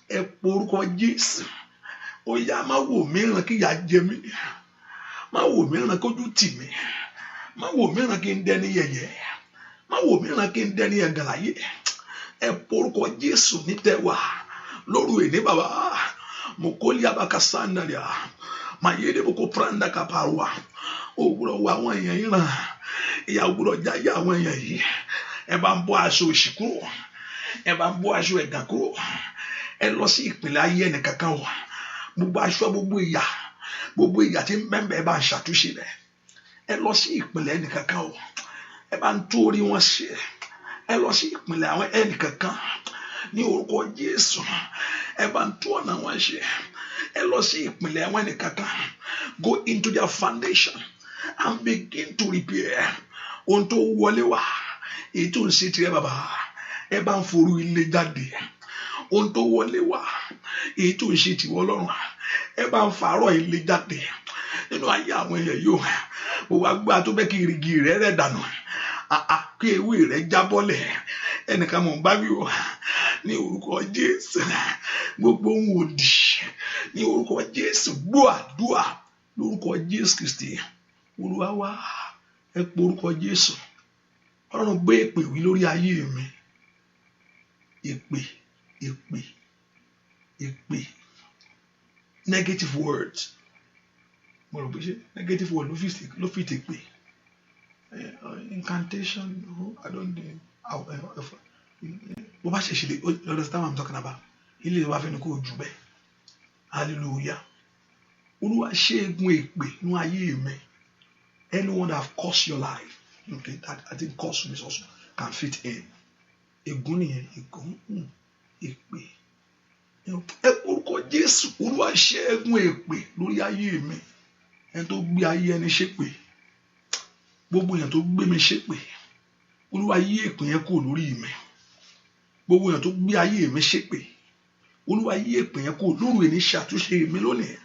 S1: Ẹ porúkọ Jésù. Ó yá má wò mí ràn kí ìyà jẹ mí. Má wò mí ràn kójú tì mí. Má wò mí ràn kí n dẹni yẹ̀yẹ́. Má wò mí ràn kí n dẹni ẹ̀gànláyé. Ẹ porúkọ Jésù ní tẹwà. Lóru èní bàbá. Mokoli abakasandaria. Mayede boko pranda kaparwa. Òwúrọ̀ wa àwọn èèyàn yìí ràn. Ìyà òwúrọ̀ jáyé àwọn èèyàn yìí. Ẹ bá ń bọ́ aṣọ òṣì kúrò. Ẹ bá ń bọ́ aṣọ ẹ̀gàn kúrò. Ẹ lọ sí ìpìlẹ̀ ayé ẹnìkankan wà. Gbogbo aṣọ gbogbo ìyà tí ń bẹ́ẹ̀ bá ń ṣàtúnṣe rẹ̀. Ẹ lọ sí ìpìlẹ̀ ẹnìkankan wà. Ẹ bá ń tú orí wọn ṣe. Ẹ lọ sí ìpìlẹ̀ àwọn ẹnìkankan ní orúkọ Jésù. Ẹ bá ń tú ọ̀nà wọn ṣe. Ẹ lọ sí ìpìlẹ̀ àwọn ẹnìkankan. Go into their foundation and begin to repair. Ohun tó wọlé wá èyí tó ń ṣe tirẹ̀ bàbá. Ẹ bá ń forú ilé jáde. Ohun tó wọlé wá èyí tó ń ṣe tìwọ Ọlọ́run. Ẹ bá ń fàárọ̀ ilé jáde nínú ayé àwọn èèyàn yóò. Gbogbo agbára tó bẹ́ kí irigi rẹ̀ dànù. Kí ewé rẹ̀ jábọ́lẹ̀. Ẹnìkan mọ̀ ń bá wí o ní orúkọ Jésù. Gbogbo ohun òdì ní orúkọ Jésù. Gbọ́ àdúrà lórúkọ Jésù Kristi. Olúwa wá. Ẹ pe orúkọ Jésù. Ọlọ́run gbé èpè wí lórí ayé mi. Èpè. Negative words. Mo rò pé ṣe negative word ló fi tèpè. Incantation. I don't know. Bó bá ṣe lè understand what I'm talking about. Ilé ìwà fẹ́ni kò jù bẹ́ẹ̀. Hallelujah. Olúwa ṣe egun èpè nínú ayé mi. Anyone that have cursed your life. Okay, that I think curse is also can fit in. Ègún nìyẹn, ègún. èpè. Ẹ orúkọ Jésù, Olúwa ṣẹ́gun èpè lórí ayé mi. Ẹni tó gbé ayé ẹni ṣépè, gbogbo èèyàn tó gbé mi ṣépè, Olúwa yí èpè yẹn kúrò lórí mi. Gbogbo èèyàn tó gbé ayé mi ṣépè, Olúwa yí èpè yẹn kúrò lórí ẹni ṣàtúnṣe mi lónìí.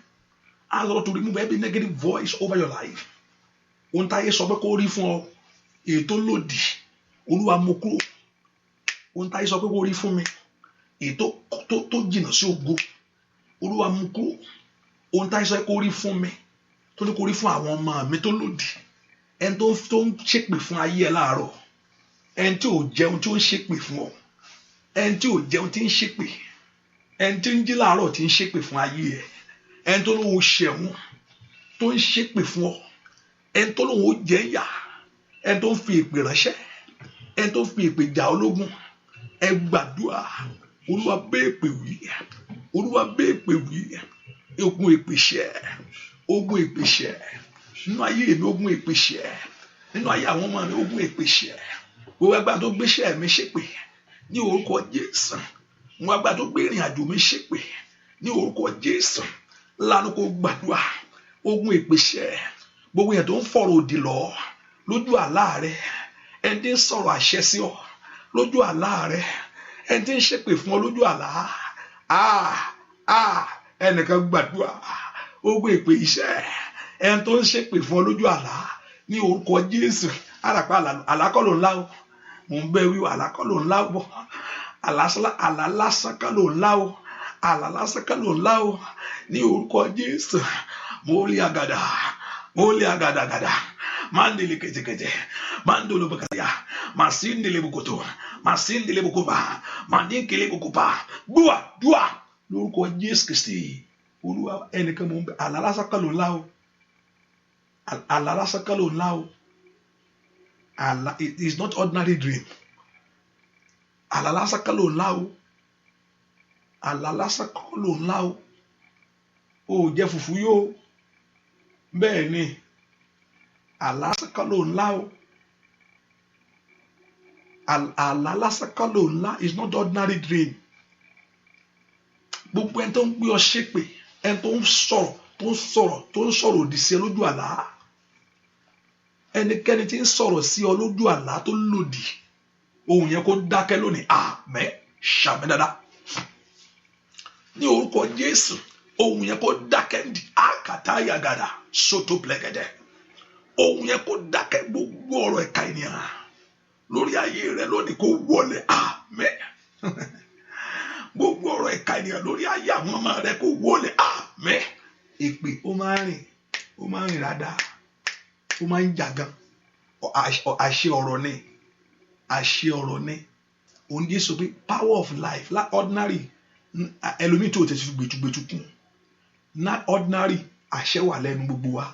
S1: Ask God to remove every negative voice over your life. Ohun táyé sọ pé kó rí fún ọ, èyí tó lòdì, Olúwa mú kúrò. Ohun táyé sọ pé kó rí fún mi, èyí tó jìnnà sí ògo, Olúwa mú kúrò. Ohun táyé sọ pé kó rí fún mi, tó ní kó rí fún àwọn ọmọ mi tó lòdì. Ẹni tó ń ṣépè fún ayé ẹ láàárọ̀, ẹni tí ò jẹun tí ó ń ṣépè fún ọ, ẹni tí ò jẹun tí ń ṣépè, ẹni tí ń jí láàárọ̀ tí ń ṣépè fún ayé ẹ, ẹni tó lóun ṣẹ̀wọ̀n tó ń ṣépè fún ọ, ẹni tó lóun ó jẹ yà, ẹni tó ń fi èpè ránṣẹ́, ẹni tó ń fi èpè jà ológun. Ẹ gbàdúrà, Olúwa bẹ́ èpè wí, Olúwa bẹ́ èpè wí. Ogun èpè ṣẹ́, ogun èpè ṣẹ́ nínú ayé mi, ogun èpè ṣẹ́ nínú ayé àwọn ọmọ mi, ogun èpè ṣẹ́. Gbogbo agbára tó gbéṣẹ́ mi ṣépè ní orúkọ Jésù. Gbogbo agbára tó gbé ìrìn àjò mi ṣépè ní orúkọ Jésù. Lánàá kó gbàdúrà, ogun èpè ṣẹ́. Gbogbo èèyàn tó ń fọ̀rọ̀ òdì lọ lójú àlá rẹ, ẹni tí ń sọ̀rọ̀ àṣẹ sí ọ lójú àlá rẹ, ẹni tí ń ṣépè fún ọ lójú àlá. Ẹnìkan gbàdúrà, ogun èpè iṣẹ́, ẹni tó ń ṣépè fún ọ lójú àlá ní orúkọ Jésù. Àràpá àlákọ́lò ńlá o, mò ń bẹ wíwọ àlákọ́lò ńlá o, àlálásánkọ́lò ńlá o, àlálásánkọ́lò ńlá o ní orúkọ Jésù. Mo lé agadagada, mandele ketekete, mandolo bakaya, masindele bukoto, masindele bukoba, mandinkele bukoba. Dua lórúkọ Jésù Kristi. Olúwa ẹnìkan mò ń bẹ àlálásánkọ́lò ńlá o, àlálásánkọ́lò ńlá o. It is not ordinary dream. Àlálásánkọ́lò ńlá o, àlálásánkọ́lò ńlá o. O jẹ fùfú yóò, bẹ́ẹ̀ ni àlálásánkọ́lò ńlá o. Àlálásánkọ́lò ńlá is not ordinary dream. Gbogbo ẹni tó ń gbé ọ ṣépè, ẹni tó ń sọ̀rọ̀ òdì sí ẹ lójú àlá, ẹnikẹ́ni tí ń sọ̀rọ̀ sí ọ lójú àlá tó lòdì, ohun yẹn kó dákẹ́ lónìí. Àmín. Ṣàmì dáadáa ní orúkọ Jésù. Ohun yẹn kó dákẹ́ ndì àkàtàyàgàdà sótó plẹ̀gẹ̀dẹ̀. Ohun yẹn kó dákẹ́, gbogbo ọ̀rọ̀ ẹ̀ka ènìyàn lórí ayé rẹ lónìí kó wọlé. Àmín. Gbogbo ọ̀rọ̀ ẹ̀ka ènìyàn lórí ayé àwọn ọmọ rẹ kó wọlé. Àmín. Èpè ó máa ń rìn rádá, ó máa ń jà gan. Àṣẹ ọ̀rọ̀ ni, àṣẹ ọ̀rọ̀ ni. Òun Jésù pé power of life, like ordinary ẹlòmíì tó tẹ̀sí gbẹ̀tugbẹ̀tu kún, not ordinary. Àṣẹ wà lẹ́nu gbogbo wa,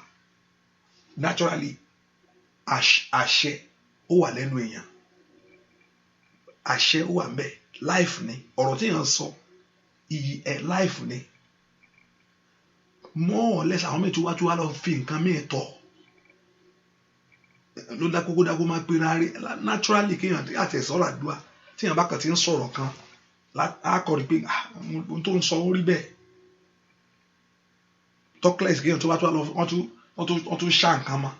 S1: naturally àṣẹ ó wà lẹ́nu èèyàn, àṣẹ ó wà ńbẹ̀. Life ni ọ̀rọ̀ tí èèyàn sọ, iyì life ni. More or less àwọn méjì wá lọ fi nǹkan mìíràn tọ̀ ló dákókó máa pe rárẹ. Naturally kéèyàn àti ẹ̀sọ́rọ̀ àdúrà tí èèyàn bá kàn ti ń sọ̀rọ̀ kan lákọ̀ọ́rí pé ohun tó ń sọ ó rí bẹ́ẹ̀. Talkless kéèyàn tó bá tó lọ wọ́n tún ṣá nǹkan mọ́,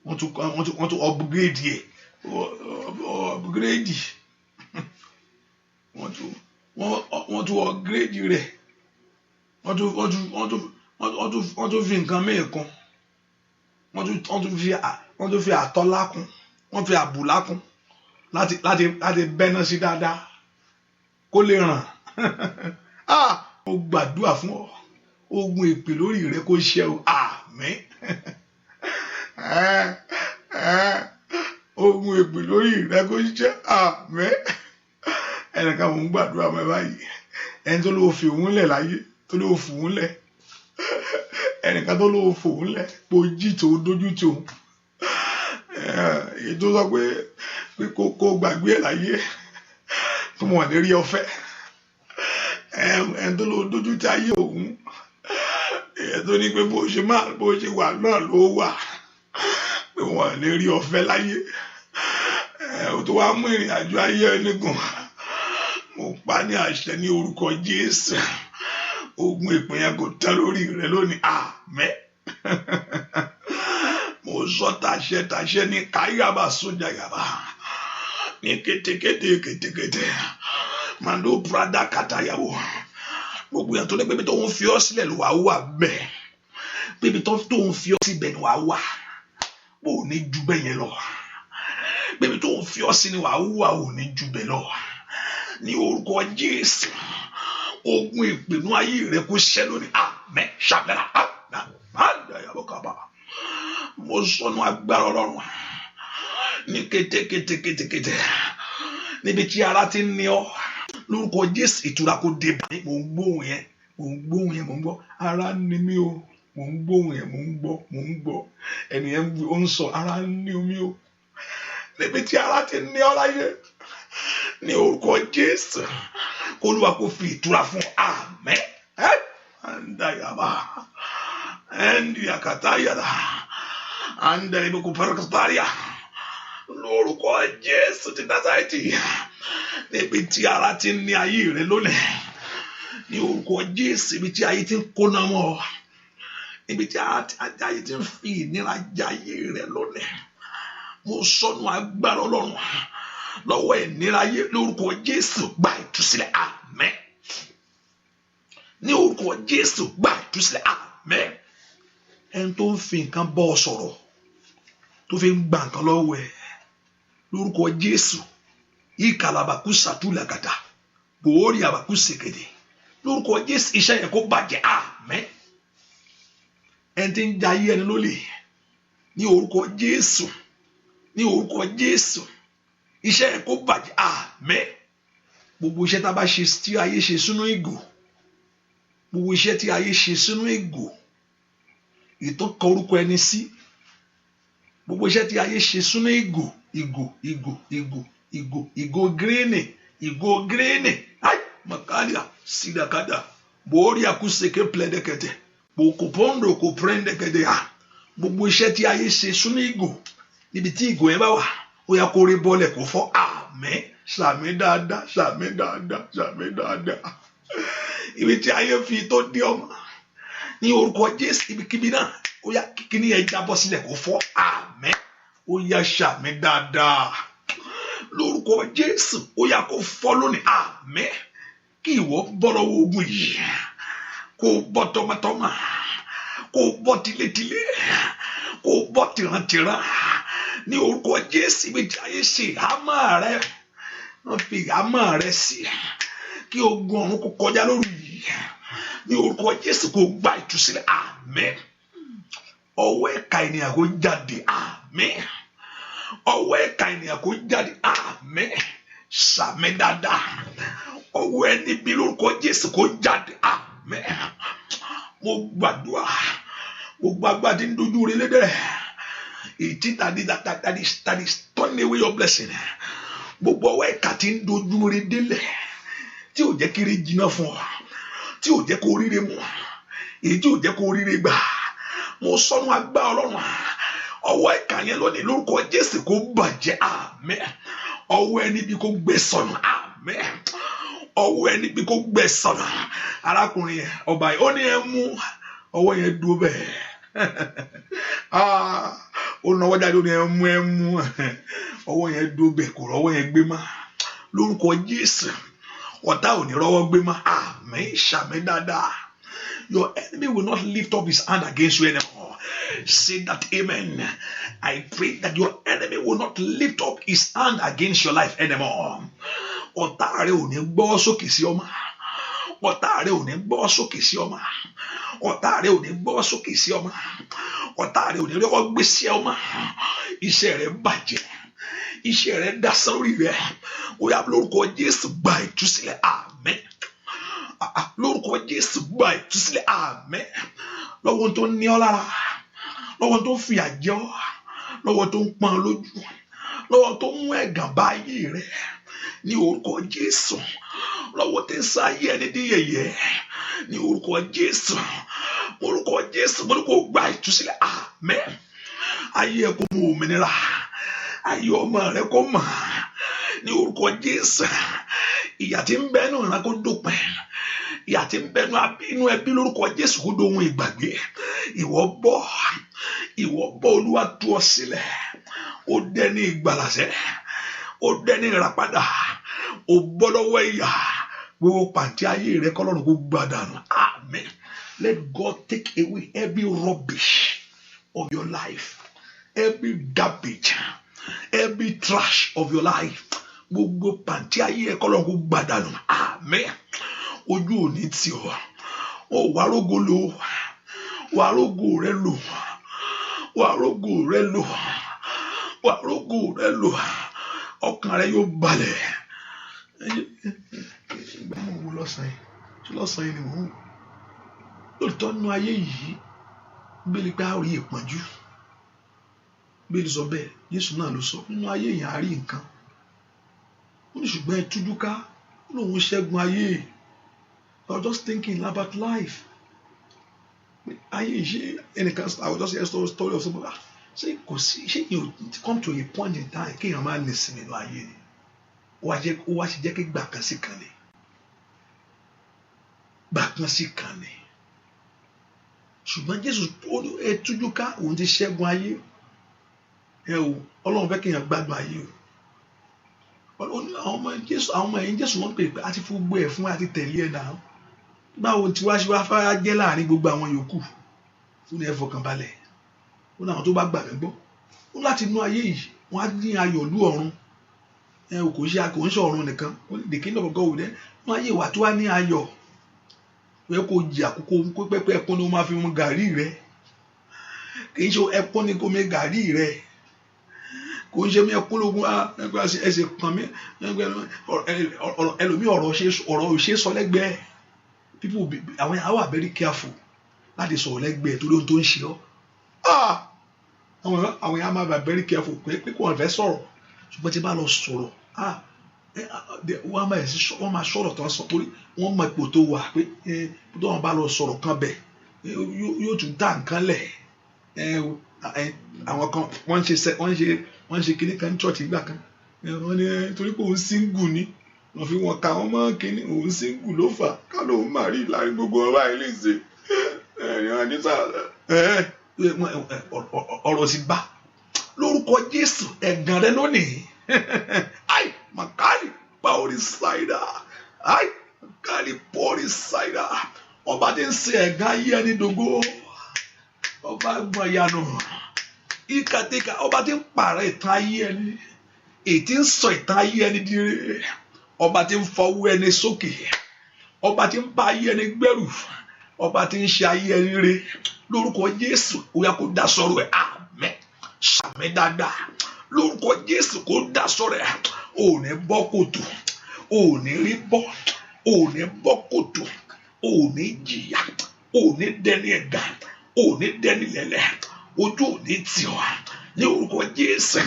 S1: wọ́n tún upgrade yẹ, upgrade wọ́n tún upgrade rẹ̀, wọ́n tún fi nǹkan mìíràn kún, wọ́n tún fi àtọ́lá kún, wọ́n fi àbùlá kún láti bẹ́ná sí dáadáa kó lè ràn. Mo gbàdúrà fún ọ, ogun èpè lórí rẹ kó ṣẹ o. Àmín. Ogun èpè lórí rẹ kó ṣẹ. Àmín. Ẹnìkan mò ń gbàdúrà mọ́ ẹ báyìí, ẹni tó lóò fi òun lẹ̀ láyé, tó lóò fò òun lẹ̀, ẹnìkan tó lóò fò òun lẹ̀ pé ó jí tòun dójú tòun, èyí tó sọ pé kó gbàgbé ẹ̀ láyé tó mọ̀ ní rí ọ̀fẹ́, ẹni tó lóò dójú tí ayé òun, èyí tó ní pé bó ṣe wà náà ló wà, pé wọ́n ní rí ọ̀fẹ́ láyé, ó tó wá mú ìrìn àjò ayé ẹni gùn, mo pa ní àṣẹ ní orúkọ Jésù. Ogun ìpín yẹn kò tán lórí rẹ lónìí. Àmín. Mo sọ tàṣẹ ní káyàbá sójà yàbá. Ní kétékété. Mando Prada Katayawo. Gbogbo yẹn tó ní pé tó ń fi ọ́ sílẹ̀ ló wà wà bẹ́ẹ̀. Bíbi tó ń fi ọ́ síbẹ̀ ni wà wà. Bó ní ju bẹ́ẹ̀ yẹn lọ. Bíbi tó ń fi ọ́ sí ni wà wà ò ní ju bẹ́ẹ̀ lọ. Ní orúkọ Jésù. Ogun ìpinnu ayé rẹ kó ṣẹ lónìí. Àmín. Ṣàbẹ̀rẹ̀. Mo sọnù agbára Ọlọ́run. Ní kétékété. Níbi tí ara ti ní ọ. Lórúkọ Jésù ìtura kó dé bá mi. Mo ń gbóhùn yẹn. Mo ń gbọ́. Ara ni mí o. Mo ń gbóhùn yẹn. Mo ń gbọ́. Ẹnìyẹn ó ń sọ ara ni mí o. Níbi tí ara ti ní ọ láyé. Ní orúkọ Jésù. Olúwa kó fi ìtura fún àmín. Andayaba. Endiyakatayada. Andayibukuparastaria. Lórúkọ Jésù ti Násárẹ́tì. Níbi tí ara ti ní ayé rẹ lónìí. Ní orúkọ Jésù, ibi tí ayé ti ń kóná mọ́. Níbi tí ayé ti ń fi ìnira jẹ ayé rẹ lónìí. Mo sọnù agbára Ọlọ́run. Lọ́wọ́ ìnira ayé lórúkọ Jésù gba ìtúsílẹ̀. Àmín. Ní orúkọ Jésù gba ìtúsílẹ̀. Àmín. Ẹni tó ń fi nǹkan bọ́ ọ sọ̀rọ̀. Tó fi ń gba nǹkan lọ́wọ́ ẹ̀. Lórúkọ Jésù. Ìkàlàbàkú sàtúlàgàdà. Bòórí àbàkú sèkèdè. Lórúkọ Jésù iṣẹ́ yẹn kó bàjẹ́. Àmín. Ẹni tí ń jayé ẹni lólè. Ní orúkọ Jésù. Ní orúkọ Jésù. Iṣẹ́ yẹn kó bàjẹ́. Àmín. Gbogbo iṣẹ́ tá a bá ṣe tí ayé ṣe sínú ìgò. Gbogbo iṣẹ́ tí ayé ṣe sínú ìgò. Ìtọ́kọ orúkọ ẹni sí. Gbogbo iṣẹ́ tí ayé ṣe sínú ìgò. Ìgò gíríìnì. Ai makalia sidakada. Bóórí àkúsèké plẹ́dẹ́kẹ̀tẹ̀. Bòkòpóńdò kò prẹ́ndẹ́kẹ̀tẹ̀. Gbogbo iṣẹ́ tí ayé ṣe sínú ìgò. Níbi tí ìgò yẹn bá wà. Ó yá kó rí bọ́lẹ̀ kó fọ́. Àmín. Sàmì dáadáa. Ibi tí ayé fi tó dé ọmọ. Ní orúkọ Jésù ibikíbi náà. Ó yá kíkíní ẹ jábọ́ sílẹ̀ kó fọ́. Àmín. Ó yá sàmì dáadáa. Lórúkọ Jésù. Ó yá kó fọ́ lónìí. Àmín. Kí ìwọ bọ́ lọ́wọ́ ogun yìí. Kó bọ́ tọmọtọmọ. Kó bọ́ tilétilé. Kó bọ́ tìrantìran. Ní orúkọ Jésù ibi tí ayé ṣe ìhámọ́ rẹ. Wọ́n fi ìhámọ́ rẹ sí. Kí ogun ọ̀run kó kọjá lórí yìí. Ní orúkọ Jésù kó gba ìtúsílẹ̀. Àmín. Ọwọ́ ẹ̀ka ènìyàn kó jáde. Àmín. Ọwọ́ ẹ̀ka ènìyàn kó jáde. Àmín. Sàmì dáadáa. Ọwọ́ ẹni bí lórúkọ Jésù kó jáde. Àmín. Mo gbàdúrà. Gbogbo agbádí ń dojú rẹ lédè rẹ. That is turning away your blessing. Gbogbo ọwọ́ ẹ̀ka tí ń dojú rẹ délẹ̀. Tí ò jẹ́ kiri jìnnà fún ọ. Tí ò jẹ́ kó ríre mú. Èyí tí ò jẹ́ kó ríre gbà. Mo sọnù agbá Ọlọ́run. Ọwọ́ ẹ̀ka yẹn lónìí lórúkọ Jésù kó bàjẹ́. Àmín. Ọwọ́ ẹni bí kó gbé sọnù. Àmín. Ọwọ́ ẹni bí kó gbé sọnù. Arákùnrin yẹn ọba yìí ó ní ẹ mú ọwọ́ yẹn dúró bẹ́ẹ̀. Ó náwó jáde ó ní ẹ mú ọwọ́ yẹn dúró bẹ́ẹ̀ kò rọ́wọ́ yẹn gbé mọ́. Lórúkọ Jésù. Ọ̀tá ò ní rọ́wọ́ gbé mọ́. Àmín. Sàmì dáadáa. Your enemy will not lift up his hand against you anymore. Say that amen. I pray that your enemy will not lift up his hand against your life anymore. Ọ̀tá rẹ ò ní gbọ́ sókè sí ọmọ. Ọ̀tá rẹ ò ní gbọ́ sókè sí ọmọ. Ọ̀tá rẹ ò ní gbọ́ sókè sí ọmọ. Ọ̀tá rẹ ò ní rọ́wọ́ gbé sí ọmọ. Iṣẹ́ rẹ bàjẹ́. Iṣẹ́ rẹ dasán lórí rẹ. Ó yá lórúkọ Jésù gba ìtúsílẹ̀. Àmín. Lórúkọ Jésù gba ìtúsílẹ̀. Àmín. Lọ́wọ́ tó ní ọ lára. Lọ́wọ́ tó fi àjẹ́ ọ. Lọ́wọ́ tó ń pọ́n lójú. Lọ́wọ́ tó mú ẹ̀gàn bá ayé rẹ. Ní orúkọ Jésù. Lọ́wọ́ tó ń sá ayé ẹni di yẹ̀yẹ́. Ní orúkọ Jésù. Orúkọ Jésù. Mo ní kó gba ìtúsílẹ̀. Àmín. Ayé ẹ kó mú òmìnira. Ayé ọmọ rẹ kó mọ̀. Ní orúkọ Jésù. ìyà tí ń bẹ nínú ìran kó dópin, ìyà tí ń bẹ nínú ẹbí lórúkọ Jésù kó dohun ìgbàgbé. Ìwọ bọ́ Olúwa tú ọ sílẹ̀, ó dẹni ìgbàlàsẹ́, ó dẹni ìràpadà, ó bọ́ lọ́wọ́ ìyà. Gbogbo pàǹtí ayé rẹ kọ́lọ́run kó gbàdànù. Amen. Let God take away every rubbish of your life, every garbage, every trash of your life. Gbogbo pàǹtí ayé rẹ kọ́lọ́run kó gbàdànù. Amen. Ojú ò ní tì ọ́, ó wà rógo lò, wà rógo rẹ lò, wà rógo rẹ lò, wà rógo rẹ lò, ọkàn rẹ yóò balẹ̀. Ìgbà mo wo lọ́sàn-án yìí ni mò ń wò. Lóòótọ́ nínú ayé yìí Bíbélì pé a rí ìpọ́njú. Bíbélì sọ bẹ́ẹ̀, Jésù náà ló sọ, nínú ayé yìí a rí nǹkan. Ó ní ṣùgbọ́n ẹ tújú ká, ó lóun ṣẹ́gun ayé. I was just thinking about life. Ayé yìí ẹnìkan, I was just hearing a story of somebody. Ṣé you come to a point in time kéèyàn máa ní sinmi nínú ayé ni? Ó wá ṣe jẹ́ kí gbà kan sí kan ni. Gbà kan sí kan ni. Ṣùgbọ́n Jésù ẹ tújú ká, òun ti ṣẹ́gun ayé. Ẹ o, Ọlọ́run fẹ́ kéèyàn gbádùn ayé o. Àwọn ọmọ ẹ̀yìn Jésù wọ́n pè pé a ti fún gbogbo ẹ̀ fún wa, a ti tẹ̀lé ẹ̀ náà. Báwo tí wá ṣe wá fara jẹ́ láàrin gbogbo àwọn yòókù? Fún ẹ fọkàn balẹ̀. Ó ní àwọn tó bá gbà mí gbọ́. Ó láti inú ayé yìí wọ́n á ní ayọ̀ lú ọ̀run. Ẹ o kò ń ṣe ọ̀run nìkan. The kingdom of God wò dẹ́. Wọ́n ayé wà tó wá ní ayọ̀. Ó yẹ kó jẹ àkókò pẹ́pẹ́ ẹ̀pọ́n ni ó máa fi mu gàrí rẹ̀. Kì í ṣe ẹ̀pọ́n ni kò mi gàrí rẹ̀. Kò ń ṣe mí ẹ̀pọ́n lógún ẹsẹ̀ kan mi. Ẹlòmíì ọ̀rọ̀ ṣe sọ lẹ́gbẹ̀ẹ́. People àwọn are very careful láti sọ̀rọ̀ lẹ́gbẹ̀ẹ́ torí ohun tó ń ṣe ọ́. Àwọn yẹn á máa bá very careful pé kò wọ́n fẹ́ sọ̀rọ̀, ṣùgbọ́n tí bá lọ sọ̀rọ̀ wọ́n máa sọ̀rọ̀ tó ń sọ torí wọ́n mọ ipò tó wà pé tó wọ́n bá lọ sọ̀rọ̀ kan bẹ̀ yóò tún dá nǹkan lẹ̀. Àwọn kan wọ́n ń ṣe kíní kan ní church ìgbà kan, wọ́n ní torí pé òun single ni wọ́n fi wọn ka wọ́n mọ́ kíní, òun single ló fà ká lóun máa rí láàrin gbogbo ọba ilé ìṣe ọ̀rọ̀ sì bá lórúkọ Jésù ẹ̀gàn rẹ lónìí. Ai makari paori saida, ai makari paori saida. Ọba tí ń ṣe ẹ̀gàn ayé ẹni dògo, ọba gbọ̀n ìyanu ìkàtẹ́kà, ọba tí ń pààrọ̀ ìtàn ayé ẹni, èyí tí ń sọ ìtàn ayé ẹni di rere, ọba tí ń fọwọ́ ẹni sókè, ọba tí ń bá ayé ẹni gbẹ́rù, ọba tí ń ṣe ayé ẹni rere. Lórúkọ Jésù ó yá kó dá sọ̀rọ̀ ẹ̀. Àmín. Sàmì dáadáa. Lórúkọ Jésù kó dá sọ̀rọ̀ ẹ̀. Ò ní bọ́ kòtò, ò ní rí bọ́, ò ní bọ́ kòtò, ò ní jìyà, ò ní dẹni ẹ̀gà, ò ní dẹni lẹ́lẹ̀, ojú ò ní tì ọ́. Ní orúkọ Jésù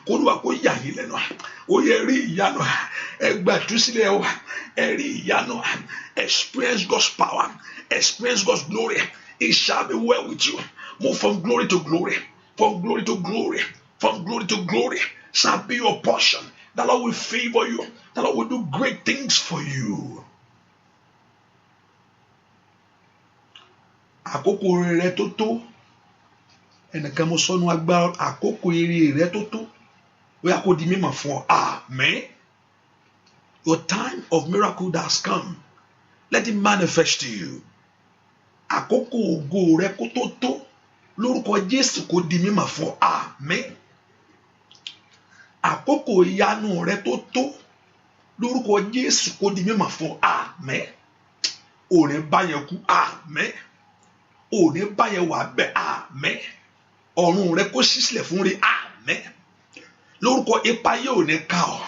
S1: kó lùwà kó yà yín lẹ́nu. Ó yẹ rí ìyanu, ẹ gbàdúsílẹ̀ wa, ẹ rí ìyanu. Experience God's power, experience God's glory. It shall be well with you. Move from glory to glory, from glory to glory, from glory to glory. Shall be your portion. The Lord will favor you. The Lord will do great things for you. Àkókò rẹ tó tó. Ẹnìkan mo sọnù agbára, àkókò ire rẹ tó tó. Ó yá kó di mímọ̀ fún ọ. Amen. Your time of miracle has come. Let it manifest to you. Àkókò ògo rẹ kó tó tó, lórúkọ Jésù kó di mímọ̀ fún ọ. Àmín. Àkókò ìyanu rẹ tó tó, lórúkọ Jésù kó di mímọ̀ fún ọ. Àmín. Ò ní bá yẹn kú. Àmín. Ò ní bá yẹn wà bẹ́ẹ̀. Àmín. Ọ̀run rẹ kó ṣí sílẹ̀ fún rẹ. Àmín. Lórúkọ ipa yóò ní ká ọ.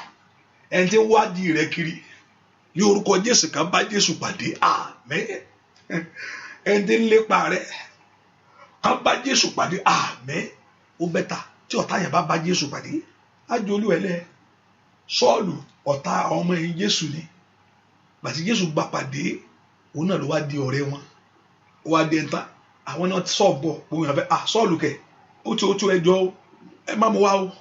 S1: Ẹni tí ń wádìí rẹ kiri, ní orúkọ Jésù kan bá Jésù pàdé. Àmín. Ẹni tí ń lépa rẹ kan bá Jésù pàdé. Àmín. Ó bẹ́tà tí ọ̀tá yẹn bá Jésù pàdé, á jẹ́ olú ẹlẹ́. Sọ́ọ̀lù ọ̀tá ọmọ ẹ̀yìn Jésù ni, bàtí Jésù gbà pàdé, òun náà ló wá di ọ̀rẹ́ wọn. Ó wá di ẹ̀ńtà àwọn náà sọ̀bọ̀ gbogbo yẹn fẹ́ Sọ́ọ̀lù kẹ̀ ó tó ẹjọ́ ẹ má mú wá o.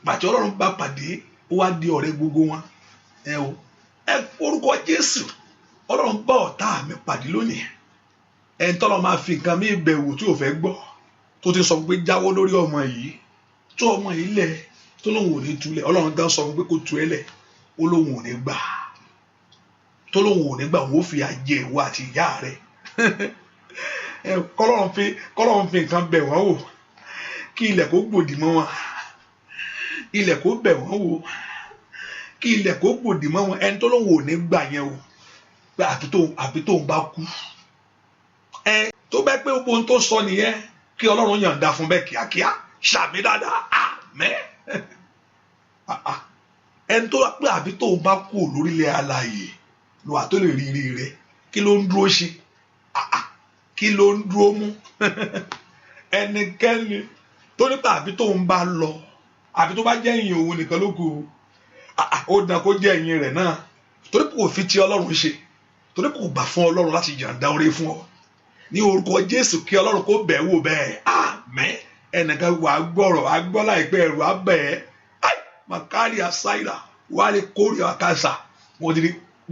S1: Bàtí Ọlọ́run bá pàdé, ó wá di ọ̀rẹ́ gbogbo wọn. ẹ o ẹ orúkọ Jésù Ọlọ́run bá ọ̀tá mi pàdé lónìí ẹni tọ́lọ́ máa fi nǹkan mí bẹ̀wò tí ò fẹ́ gbọ́ tó ti sọ pé jáwọ́ lórí ọmọ yìí tó ọmọ yìí lẹ̀ tó lóun ò ní túlẹ̀ Ọlọ́run gan sọ pé kó tu ẹ lẹ̀ ó lóun ò ní gbà tó lóun ò ní gbà òun ó fi àjẹ ìwọ àti ìyá rẹ kọ́lọ́run fi nǹkan bẹ̀ wọ́n wò kí ilẹ̀ kó gbòdì mọ́ wọn ilẹ̀ kó bẹ̀ wọ́n wò kí ilẹ̀ kó gbòdì mọ́ wọn ẹni tó lóun ò ní gbà yẹn o pé àfi tóun bá kú tó bẹ́ pé gbogbo ohun tó sọ nìyẹn kí Ọlọ́run yàǹda fún bẹ́ẹ̀ kíákíá ṣàmì dáadáa àmẹ́ ẹni tó pé àfi tóun bá kú lórílẹ̀ alààyè ló wà tó lè rí rí rẹ kí ló ń dúró ṣe kí ló ń dúró mú ẹnikẹ́ni tó nípa àfi tóun bá lọ àfi tó bá jẹ́ ìyìn òun nìkan ló kù ó dàn kó jẹ́ ìyìn rẹ̀ náà torí kò fi ti Ọlọ́run ṣe torí kò gbà fún Ọlọ́run láti yàǹda oore fún ọ ní orúkọ Jésù kí Ọlọ́run kó bẹ̀ wò bẹ́ẹ̀ àmín ẹnìkan wà á gbọ́rọ̀ á gbọ́ láìpẹ́ ẹ̀rù á bẹ̀ ẹ́ makari asaira wà lè kórè àkàṣà mo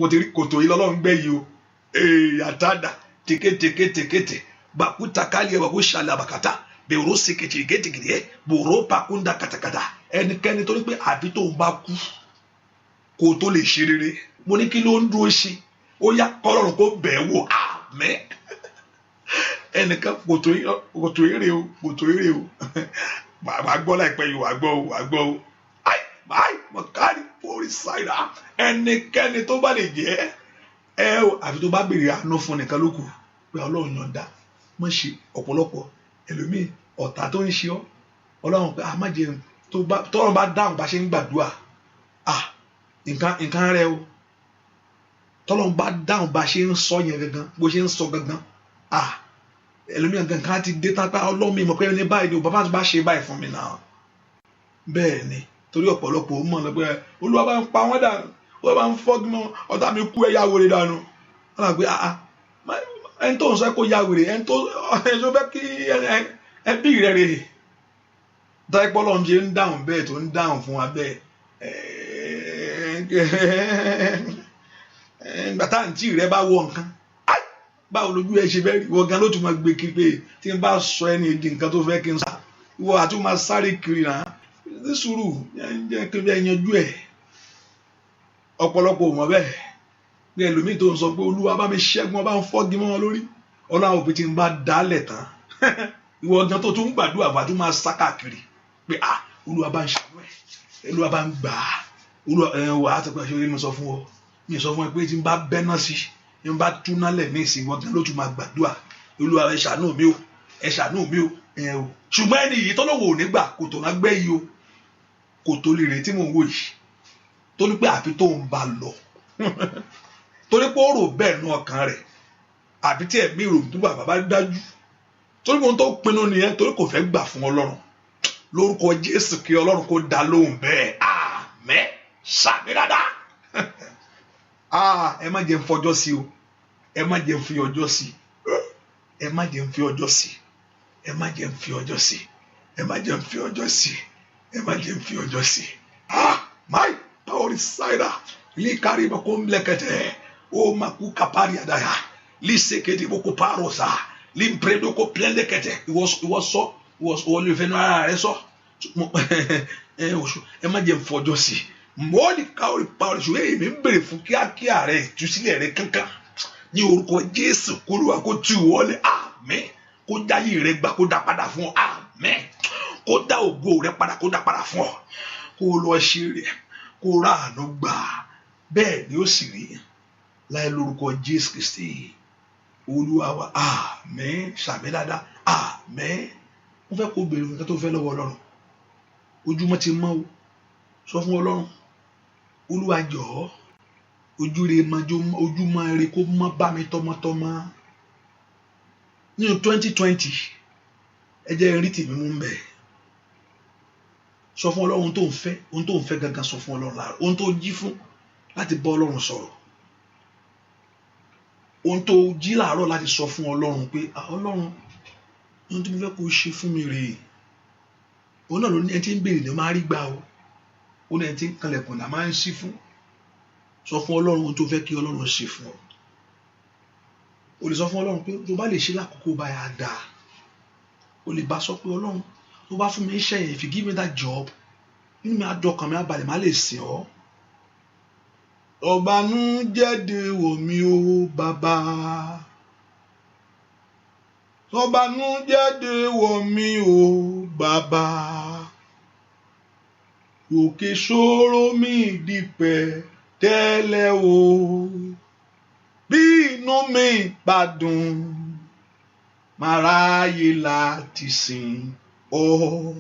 S1: ti rí kòtò yìí lọ́lọ́run gbẹ́ yìí o àtàdà tèkétèkétèkétè bàkúta kálí ẹ̀ bàkú ṣàlẹ̀ àbàkàtà bẹ̀rù sèkètèkétèkétè ẹ̀ bòrò pàkúndà kàtàkàtà ẹnikẹ́ni tó ní pé àbí tó ń bá kú kó tó lè ṣe rere mo ní kí ló ń dúró ṣe ó yá kọ́lọ́run kó bẹ̀ wò àmín ẹnìkan kòtò eré o wàá gbọ́ láìpẹ́ yìí wàá gbọ́ o báyìí mọ̀kárí orí ṣáìdá ẹnikẹ́ni tó bá lè jẹ́ o àfi tó bá béèrè àánú fún nìkan ló kù pé Ọlọ́run yọ̀ǹda mọ̀ ṣe ọ̀pọ̀lọpọ̀ ẹlòmíì ọ̀tá tó ń ṣe ọ́ Ọlọ́run pé má jẹ́ tọ́rọ̀ bá dáhùn bá ṣe ń gbàdúrà nǹkan rẹ o tọ́rọ̀ bá dáhùn bá ṣe ń sọ yẹn gangan bó ṣe ń sọ gangan ẹlòmíràn gangan ti dé tápá Ọlọ́run mi mọ̀ pé ẹni báyìí ni o bàbá tó bá ṣe báyìí fún mi náà bẹ́ẹ̀ ni torí ọ̀pọ̀lọpọ̀ ó mọ̀ lọ́pẹ́ Olúwa bá ń pa wọ́n dànù Olúwa bá ń fọ́gi mọ́ ọ̀tá mi kú ẹ̀yà wèrè dànù wọ́n là pé ẹni tó ń sọ kó ya wèrè ẹni tó fẹ́ kí ẹbí rẹ̀ rè dáìpọ́ lọ́n ṣe ń dáhùn bẹ́ẹ̀ tó ń dáhùn fún wa bẹ́ẹ̀ gbàtà àǹtí rẹ bá wọ nǹkan báwo lójú ẹ ṣe fẹ́ rí ìwọ gan ló tún máa gbé kiri pé tí n bá sọ ẹni di nǹkan tó fẹ́ kí n sá ìwọ àti máa sáré kiri náà ní sùúrù jẹ́ kí n bẹ́ẹ̀ yanjú ẹ̀ ọ̀pọ̀lọpọ̀ mọ̀ bẹ́ẹ̀ bí ẹlòmíì tó ń sọ pé Olúwa bá mi ṣẹ́gun ọba ń fọ́gi mọ́ wọn lórí Ọlọ́run òpin tí n bá dálẹ̀ tán ìwọ gan tó tún gbàdúrà wà tó máa sá káàkiri pé Olúwa bá ń ṣàánú ẹ̀ Olúwa bá ń gbà á Olúwa wà á ti pẹ́ ṣe orí mi sọ fún ọ mi sọ fún ẹ pé tí n bá bẹ́ náà sí n bá túná lẹ̀ ní ìsìn ìwọ gan ló tún máa gbàdúrà Olúwa ẹ ṣàánú mi o ẹ ṣàánú mi o ṣùgbọ́n ẹni yìí tọ́lọ́wọ́ ò ní gbà kò tó náà gbẹ́ yìí o kò tó lè retí mò ń wò yìí tó ní pé àfi tó ń bá lọ torí pé ó rò bẹ́ẹ̀ nú ọkàn rẹ̀ àbí tí ẹ̀mí rò tó bàbá bá dájú torí pé ohun tó pinnu nìyẹn torí kò fẹ́ gbà fún Ọlọ́run lórúkọ Jésù kí Ọlọ́run kó dá lóhùn bẹ́ẹ̀ àmín ṣàmì dáadáa ẹ má jẹ́ ń fọjọ́ sí o ẹ má jẹ́ ń fi ọjọ́ sí ẹ má jẹ́ ń fi ọjọ́ sí ẹ má jẹ́ ń fi ọjọ́ sí ẹ má jẹ́ ń fi ọjọ́ sí ẹ má jẹ́ ń fi ọjọ́ sí máì pàórí sáírà lè kárí bọ́ kó ń lẹ́kẹ̀tẹ̀ ó má kú kápárí àdáyà lè ṣèkéde bó kó pààrọ̀ sá lè ń pèrè kó pìlẹ̀ lẹ́kẹ̀tẹ̀ ìwọ sọ ìwọ lè fẹ́ nu ara rẹ sọ ẹ má jẹ́ ń fọjọ́ sí mọ́ọ̀lì káórí pàórí ṣùgbọ́n èmi ń bèrè fún kíákíá rẹ ìtúsílẹ̀ rẹ kankan ní orúkọ Jésù k'Olúwa kó tú wọlé àmín kó jáyé rẹ gbà kó dá padà fún ọ àmín kó dá ògo rẹ padà kó dá padà fún ọ kó lọ ṣe rẹ kó ráàánú gbà bẹ́ẹ̀ ni ó sì rí láì lórúkọ Jésù Kristi Olúwa wa àmín ṣàmì dáadáa àmín mo fẹ́ kó béèrè nǹkan tó fẹ́ lọ́wọ́ Ọlọ́run ojúmọ́ ti mọ́ o sọ fún Ọlọ́run Olúwa jọ̀ọ́ ojúmọ́ rẹ kó mọ́ bá mi tọmọtọmọ nínú 2020 ẹ jẹ́ rí tèmi mú bẹ́ẹ̀ sọ fún Ọlọ́run ohun tó ń fẹ́ gangan sọ fún Ọlọ́run láàárọ̀ ohun tó jí fún láti bá Ọlọ́run sọ̀rọ̀ ohun tó jí láàárọ̀ láti sọ fún Ọlọ́run pé Ọlọ́run ohun tí mo fẹ́ kó ṣe fún mi rèé òun náà ló ní ẹni tí ń béèrè ní máa rí gbà o ó ní ẹni tí ń kanlẹ̀kùn là máa ń ṣí fún sọ fún Ọlọ́run ohun tó fẹ́ kí Ọlọ́run ṣe fún ọ. O lè sọ fún Ọlọ́run pé tó bá lè ṣe lákòókò báyà dáa. O lè bá sọ pé Ọlọ́run tó bá fún mi iṣẹ́ yẹn, if you give me that job, inú mi á dọkàn mi á balẹ̀ má lè sìn ọ́. Ọ̀bànújẹ́ dèwọ̀ mi o bàbá. Ọ̀bànújẹ́ dèwọ̀ mi o bàbá. Òkè ṣòro mi dìpẹ̀ tẹ́lẹ̀ o. Bí inú mi bá dùn, màá ráyè láti sìn ọ́.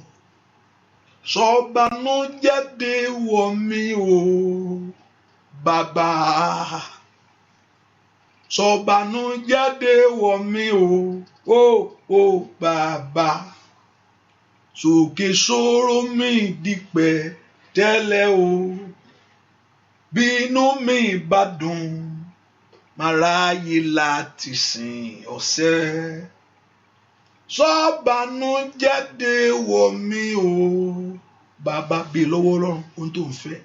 S1: Ọ̀bànújẹ́ dèwọ̀ mi o bàbá. Ọ̀bànújẹ́ dèwọ̀ mi o bàbá. Òkè ṣòro mi dìpẹ̀ tẹ́lẹ̀ o. Bí inú mi bá dùn, màá ráyè láti sìn ọ́ sẹ́. Ọ̀bànújẹ́ dèwọ̀ mi o bàbá. Bí lọ́wọ́ Ọlọ́run ohun tó ń fẹ́.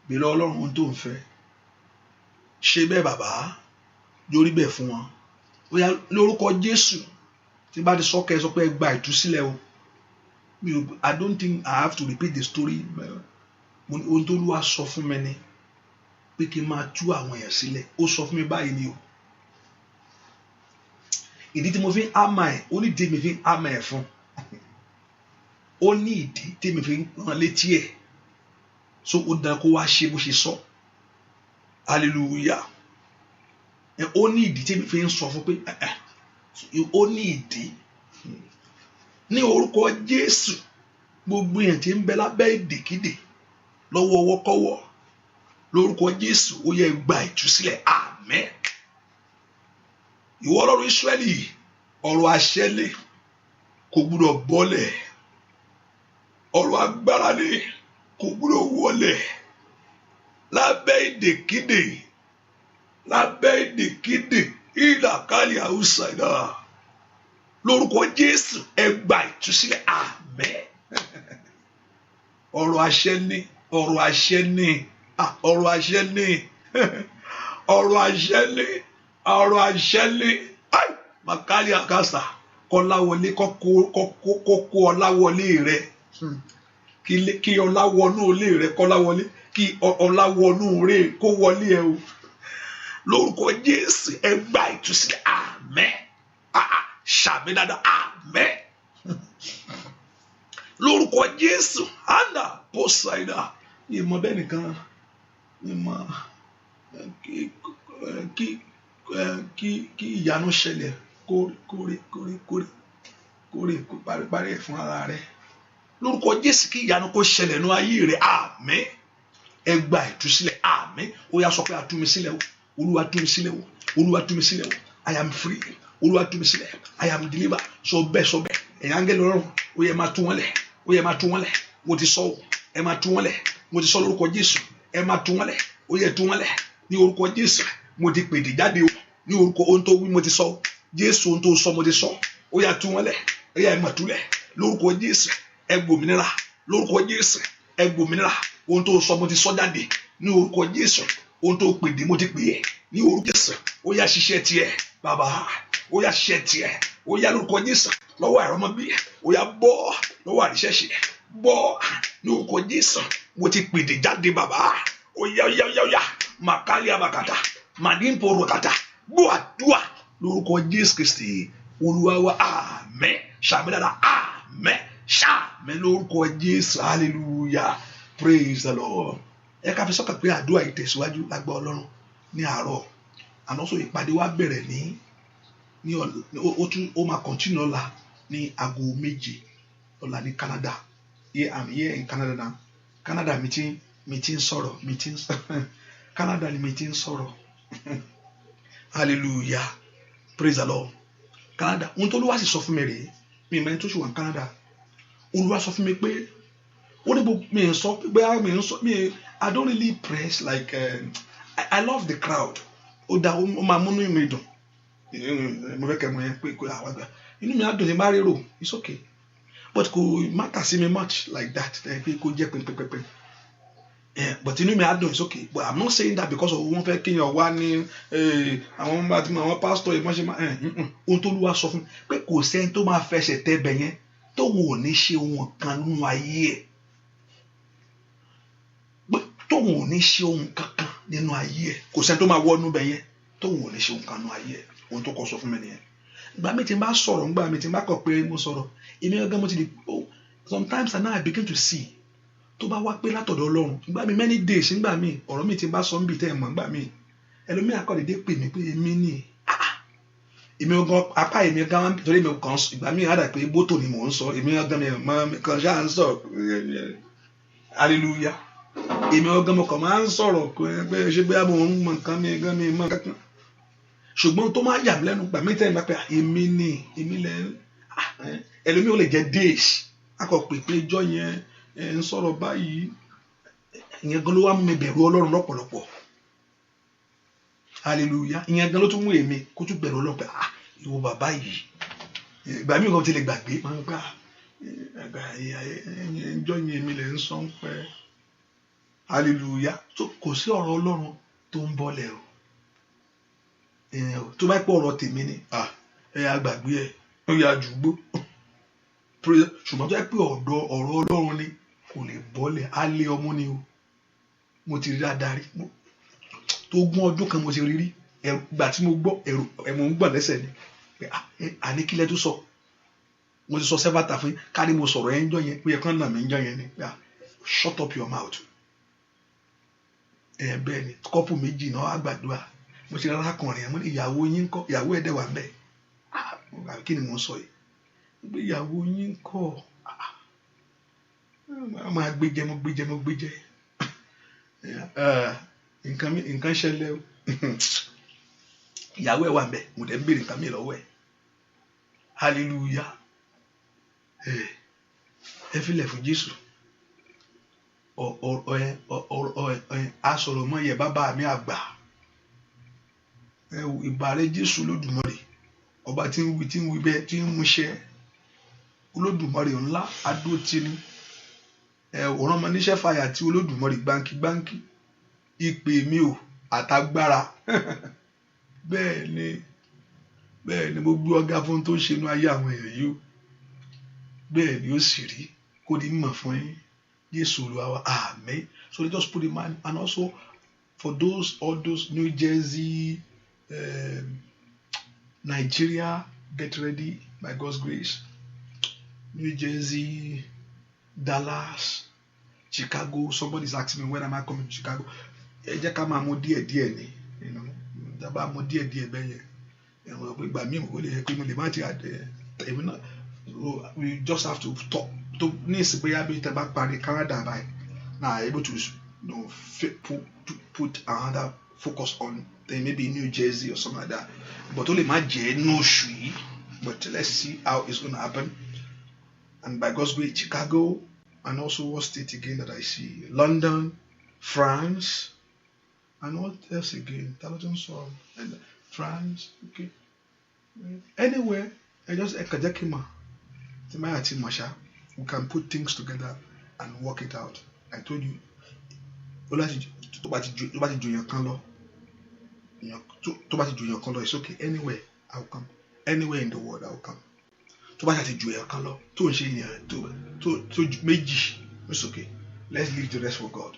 S1: Bí lọ́wọ́ Ọlọ́run ohun tó ń fẹ́. Ṣe bẹ́ẹ̀ bàbá, yorí bẹ́ẹ̀ fún wọn. Ó yá lórúkọ Jésù. Tí bá ti sọ kẹ́ sọ pé ẹ gba ìtúsílẹ̀ o. I don't think I have to repeat the story. Ohun tó Olúwa sọ fún mi ni pé kí n máa tú àwọn èèyàn sílẹ̀. Ó sọ fún mi báyìí ni o. Ìdí tí mo fi ń ámà ẹ̀, ó ní ìdí mi fi ń ámà ẹ̀ fún. Ó ní ìdí tí mi fi ń rán létí ẹ̀. So ó dára kó wá ṣe bó ṣe sọ. Hallelujah. Ó ní ìdí tí mi fi ń sọ fún pé ó ní ìdí. Ní orúkọ Jésù, gbogbo èèyàn tí ń bẹ lábẹ́ ìdèkídè lọ́wọ́ ọwọ́kọ́wọ́, lórúkọ Jésù ó yẹ gba ìtúsílẹ̀. Àmín. Ìwọ Ọlọ́run Ísírẹ́lì, ọ̀rọ̀ àṣẹlé kò gbúdọ̀ bọ́lẹ̀. Ọ̀rọ̀ agbára lé kò gbúdọ̀ wọlẹ̀. Lábẹ́ ìdèkídè, lábẹ́ ìdèkídè, ìlàkàlì àwùsàdà. Lórúkọ Jésù ẹ gba ìtúsílẹ̀. Àmín. Ọ̀rọ̀ àṣẹ ni, ọ̀rọ̀ àṣẹ ni, ọ̀rọ̀ àṣẹ ni, ọ̀rọ̀ àṣẹ ni, ọ̀rọ̀ àṣẹ ni. Màkàlì àkàsà, kọ́láwọlé kọ́kọ́ ọláwọlé rẹ. Kí ọlá wọnú ilé rẹ, kọ́láwọlé, kí ọlá wọnú rẹ kó wọlé ẹ o. Lórúkọ Jésù ẹ gba ìtúsílẹ̀. Àmín. Ṣàmì dáadáa. Àmín. Lórúkọ Jésù. Anna Posaida. Ìmọ̀ bẹ́ẹ̀ nìkan. Ìmọ̀ kí ìyanu ṣẹlẹ̀ kórè parí ẹ̀ fún ara rẹ̀. Lórúkọ Jésù kí ìyanu kó ṣẹlẹ̀ ní ayé rẹ̀. Àmín. Ẹ gba ìtúsílẹ̀. Àmín. Ó yá sọ pé a tú mi sílẹ̀ o. Olúwa tú mi sílẹ̀ o. Olúwa tú mi sílẹ̀ o. I am free. Olúwa tú mi sílẹ̀. I am delivered. Sọ bẹ́ẹ̀. Ẹ̀yin áńgẹ́lì Ọlọ́run, ó yẹ máa tú wọn lẹ̀. Ó yẹ máa tú wọn lẹ̀. Mo ti sọ o. Ẹ máa tú wọn lẹ̀. Mo ti sọ lórúkọ Jésù. Ẹ máa tú wọn lẹ̀. Ó yẹ tú wọn lẹ̀. Ní orúkọ Jésù. Mo ti pèdè jáde o. Ní orúkọ ohun tó wí mo ti sọ o. Jésù ohun tó sọ mo ti sọ. Ó yá tú wọn lẹ̀. Ó yá ẹ máa tú lẹ̀. Lórúkọ Jésù. Ẹ gbòmìnira. Lórúkọ Jésù. Ẹ gbòmìnira. Ohun tó sọ mo ti sọ jáde. Ní orúkọ Jésù. Ohun tó pèdè mo ti pè é. Ní orúkọ Jésù. Ó yá ṣiṣẹ́ tiẹ̀. Bàbá. Ó yá ṣiṣẹ́ tiẹ̀. Ó yá lórúkọ Jésù. Lọ́wọ́ àìrọ́mọbí. Ó yá bọ́ lọ́wọ́ àríṣẹ́ṣe. Bọ́ ní orúkọ Jésù. Mo ti pèdè jáde bàbá. Ó yá. Màkàlì àbàkàtà. Màdìmpò rọ̀kàtà. Gbọ́ àdúrà lórúkọ Jésù Kristi. Olúwa wa. Àmín. Ṣàmì dáadáa. Àmín. Ṣàmì lórúkọ Jésù. Hallelujah. Praise the Lord. Ẹ ká fi sọ́kàn pé àdúrà yìí tẹ̀síwájú lágbà Ọlọ́run ní àárọ̀. Àná sọ ìpàdé wa bẹ̀rẹ̀ ní ó máa continue ọ̀la ní aago 7 ọ̀la ní Canada. I'm here in Canada now. Canada mi ti ń sọ̀rọ̀. Canada ni mi ti ń sọ̀rọ̀. Hallelujah. Praise the Lord. Canada. Ohun tó Olúwa sì sọ fún mi rèé. Mi ìmọ̀ ẹni tó ṣì wà ní Canada. Olúwa sọ fún mi pé ó ní bó mi ń sọ pé I don't really press like I love the crowd. Ó dá ó máa múnú mi dùn. Mo fẹ́ kẹ́ mọ̀ yẹn pé àwọn àgbà inú mi á dùn ní bá rérò. It's okay. But kò matter sí mi much like that. Pé kò jẹ́ pínpínpín. But inú mi á dùn, it's okay, but I'm not saying that because of wọ́n fẹ́ kéèyàn wá ní àwọn ọmọ àti àwọn pásítọ̀ ìmọ̀ ṣe máa ohun tó lúwa sọ fún mi pé kò sẹ́ni tó máa fẹsẹ̀ tẹ bẹ̀ yẹn tóun ò ní ṣe ohun kan nínú ayé ẹ̀, pé tóun ò ní ṣe ohun kankan nínú ayé ẹ̀, kò sẹ́ni tó máa wọnú bẹ̀ yẹn tóun ò ní ṣe ohun kan nínú ayé ẹ̀, ohun tó kọ sọ fún mi nìyẹn. Ìgbà mi tí n bá sọ̀rọ̀ ńgbà mi tí n bá kọ̀ pé mo sọ̀rọ̀ èmi gangan mo ti di sometimes and now I begin to see tó bá wá pé látọ̀dọ̀ Ọlọ́run ìgbà mi many days ńgbà mi ọ̀rọ̀ mi tí n bá sọ ń bì tẹ́ ẹ̀ mọ̀ ńgbà mi ẹlòmíì akọ̀dédé pè mí pé èmi ni èmi gan apá èmi gan torí mi kàn ìgbà mi àdà pé bótò ni mò ń sọ èmi gan mi kàn ṣáà ń sọ hallelujah èmi gan mo kàn máa ń sọ̀rọ̀ pé ṣé bí mo ń mọ nǹkan mi gan mi mọ kankan ṣùgbọ́n tó máa yà mí lẹ́nu gbà mí tẹ́ ẹ̀ máa pé èmi ni èmi lẹ́ ẹlòmíì ó lè jẹ́ days akọ̀ pé ìjọ yẹn ń sọ̀rọ̀ báyìí ìyẹn gan ló wá mú mi bẹ̀rù Ọlọ́run lọ́pọ̀lọpọ̀ hallelujah ìyẹn gan ló tún mú èmi kó tún bẹ̀rù Ọlọ́run pé ìwọ bàbá yìí ìgbà míì kan ti lè gbàgbé máa ń gbà ìjọ yẹn èmi lè ń sọ ń pẹ́ hallelujah kò sí ọ̀rọ̀ Ọlọ́run tó ń bọ́lẹ̀ o tó bá pọ̀ ọ̀rọ̀ tèmi ni àgbàgbé ẹ̀ ó yà jùgbó ṣùgbọ́n tó yẹ pé ọ̀rọ̀ Ọlọ́run ni kò lè bọ́lẹ̀ á lé ọmú ni o mo ti rí adarí tó gún ọdún kan mo ti rí rí ìgbà tí mo gbọ́ ẹ̀mọ̀ ń gbọ̀n lẹ́sẹ̀ ni pé àníkílẹ̀ tó sọ mo ti sọ sẹ́fàtà fún kárí mo sọ̀rọ̀ ẹ̀ ń jọ yẹn pé ẹ̀kan náà mi ń jọ yẹn ni pé shut up your mouth bẹ́ẹ̀ ni kọ́pù méjì náà á gbàdúrà mo ti rárá kùnrin ẹ̀ mo ní ìyàwó yín kọ́ ìyàwó ẹ̀ dẹ̀ wà bẹ́ẹ̀ kí ni mo ń sọ yìí ìgbéyàwó yín kọ́ máa gbéjẹ mo gbéjẹ nǹkan ṣẹlẹ̀ o ìyàwó ẹ̀ wà bẹ́ẹ̀ mo dẹ̀ ń béèrè nǹkan mi lọ́wọ́ ẹ̀ hallelujah ẹ filẹ̀ fún Jésù asọ̀rọ̀ mọ́ yẹ bàbá mi àgbà ìbàrẹ̀ Jésù Olódùmarè ọba tí ń wí bẹ́ẹ̀ tí ń múṣẹ́ Olódùmarè ńlá adótini òràn ọmọ níṣẹ́ fàyà tí Olódùmarè gbáǹkì ìpè mi ò àtagbára bẹ́ẹ̀ ni mo gbé ọ̀gá fún tó ń ṣe inú ayé àwọn èèyàn yìí o bẹ́ẹ̀ ni ó sì rí kó di mímọ̀ fún yín Jésù Olúwa wa àmín. So they just put in mind, and also for all those New Jersey, Nigeria, get ready by God's grace. New Jersey, Dallas, Chicago. Somebody's asking me when am I coming to Chicago? Ẹ jẹ́ ká máa mú díẹ̀ ni, dábàá mú díẹ̀ bẹ́ẹ̀ yẹn. Ìgbà míì mo lè pé mo lè má ti èmi náà. We just have to talk. To ní ìsìn bóyá bí tẹ́ bá parí Canada by now able to put another focus on maybe New Jersey or something like that. But only má jẹ́ no oṣù. But let's see how it's going to happen. And by God's grace, Chicago, and also what state again that I see? London, France, and what else again? And France, okay. Anywhere, I just Ekadekima, we can put things together and work it out. I told you, it's okay. Anywhere, I'll come. Anywhere in the world, I'll come. Tó bá ti ju ẹ̀kan lọ tó ń ṣe yẹn tó méjì, it's okay. Let's leave the rest for God.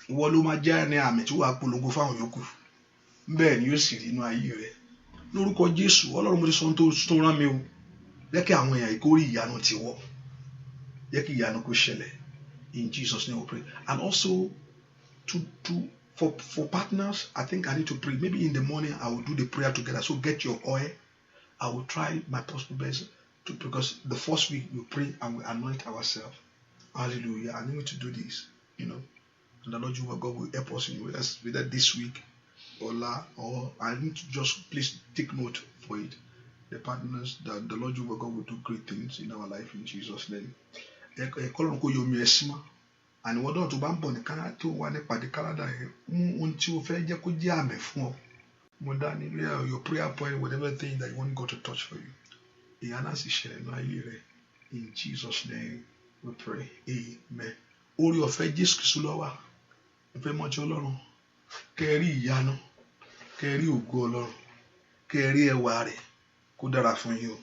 S1: Ìwọ ló máa jẹ́ ní àmì tí wàá polongo fáwọn yòókù. Bẹ́ẹ̀ ni yóò sì rí inú ayé rẹ̀. Lórúkọ Jésù, Ọlọ́run mo ti sọ tó rán mi o. Jẹ́ kí àwọn èèyàn ìkórè ìyanu ti wọ̀. Jẹ́ kí ìyanu kó ṣẹlẹ̀. In Jesus' name we pray. And also for partners, I think I need to pray. Maybe in the morning I will do the prayer together. So get your oil. I will try my possible best because the first week we pray and we anoint ourselves. Hallelujah. I need to do this, and the Lord Jehovah God will help us in whether this week or I need to just please take note for it. The partners that the Lord Jehovah God will do great things in our life in Jesus' name. And what don't to bump on Canada to one party Canada until fair Jacodiame for more than your prayer point, whatever thing that you want God to touch for you. In Jesus' name we pray. Amen. All your faith, Jesus Lord. ìfẹ́ mọ́tí Ọlọ́run kẹ́rí ìyanu kẹ́rí ògo Ọlọ́run kẹ́rí ẹwà rẹ̀ kó dára fún yín o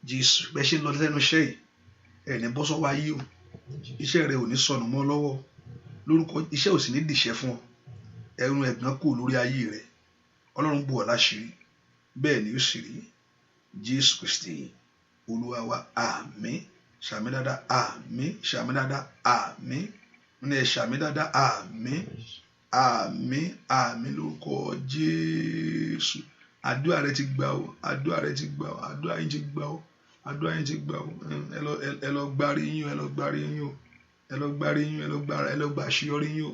S1: Jésù bẹ́ẹ̀ ṣe lọ lẹ́nu iṣẹ́ yìí ẹni bọ́ sọ́wọ́ ayé o iṣẹ́ rẹ ò ní sọnù mọ́ lọ́wọ́ lórúkọ iṣẹ́ ò sì ní dìṣẹ́ fún ọ ẹrù ẹ̀gbọ́n kù lórí ayé rẹ Ọlọ́run bù ọ́ láṣìírí bẹ́ẹ̀ ni ó sì rí Jésù Kristi Olúwa wa àmín ṣàmì dáadáa àmín ṣàmì dáadáa àmín ní ẹ ṣàmì dáadáa àmín àmín àmín lórúkọ Jésù àdúrà rẹ ti gbà ó àdúrà rẹ ti gbà ó àdúrà yín ti gbà ó àdúrà yín ti gbà ó ẹ lọ gbárí yín o ẹ lọ gbárí yín o ẹ lọ gbárí yín ẹ lọ gbà àṣeyọrí yín o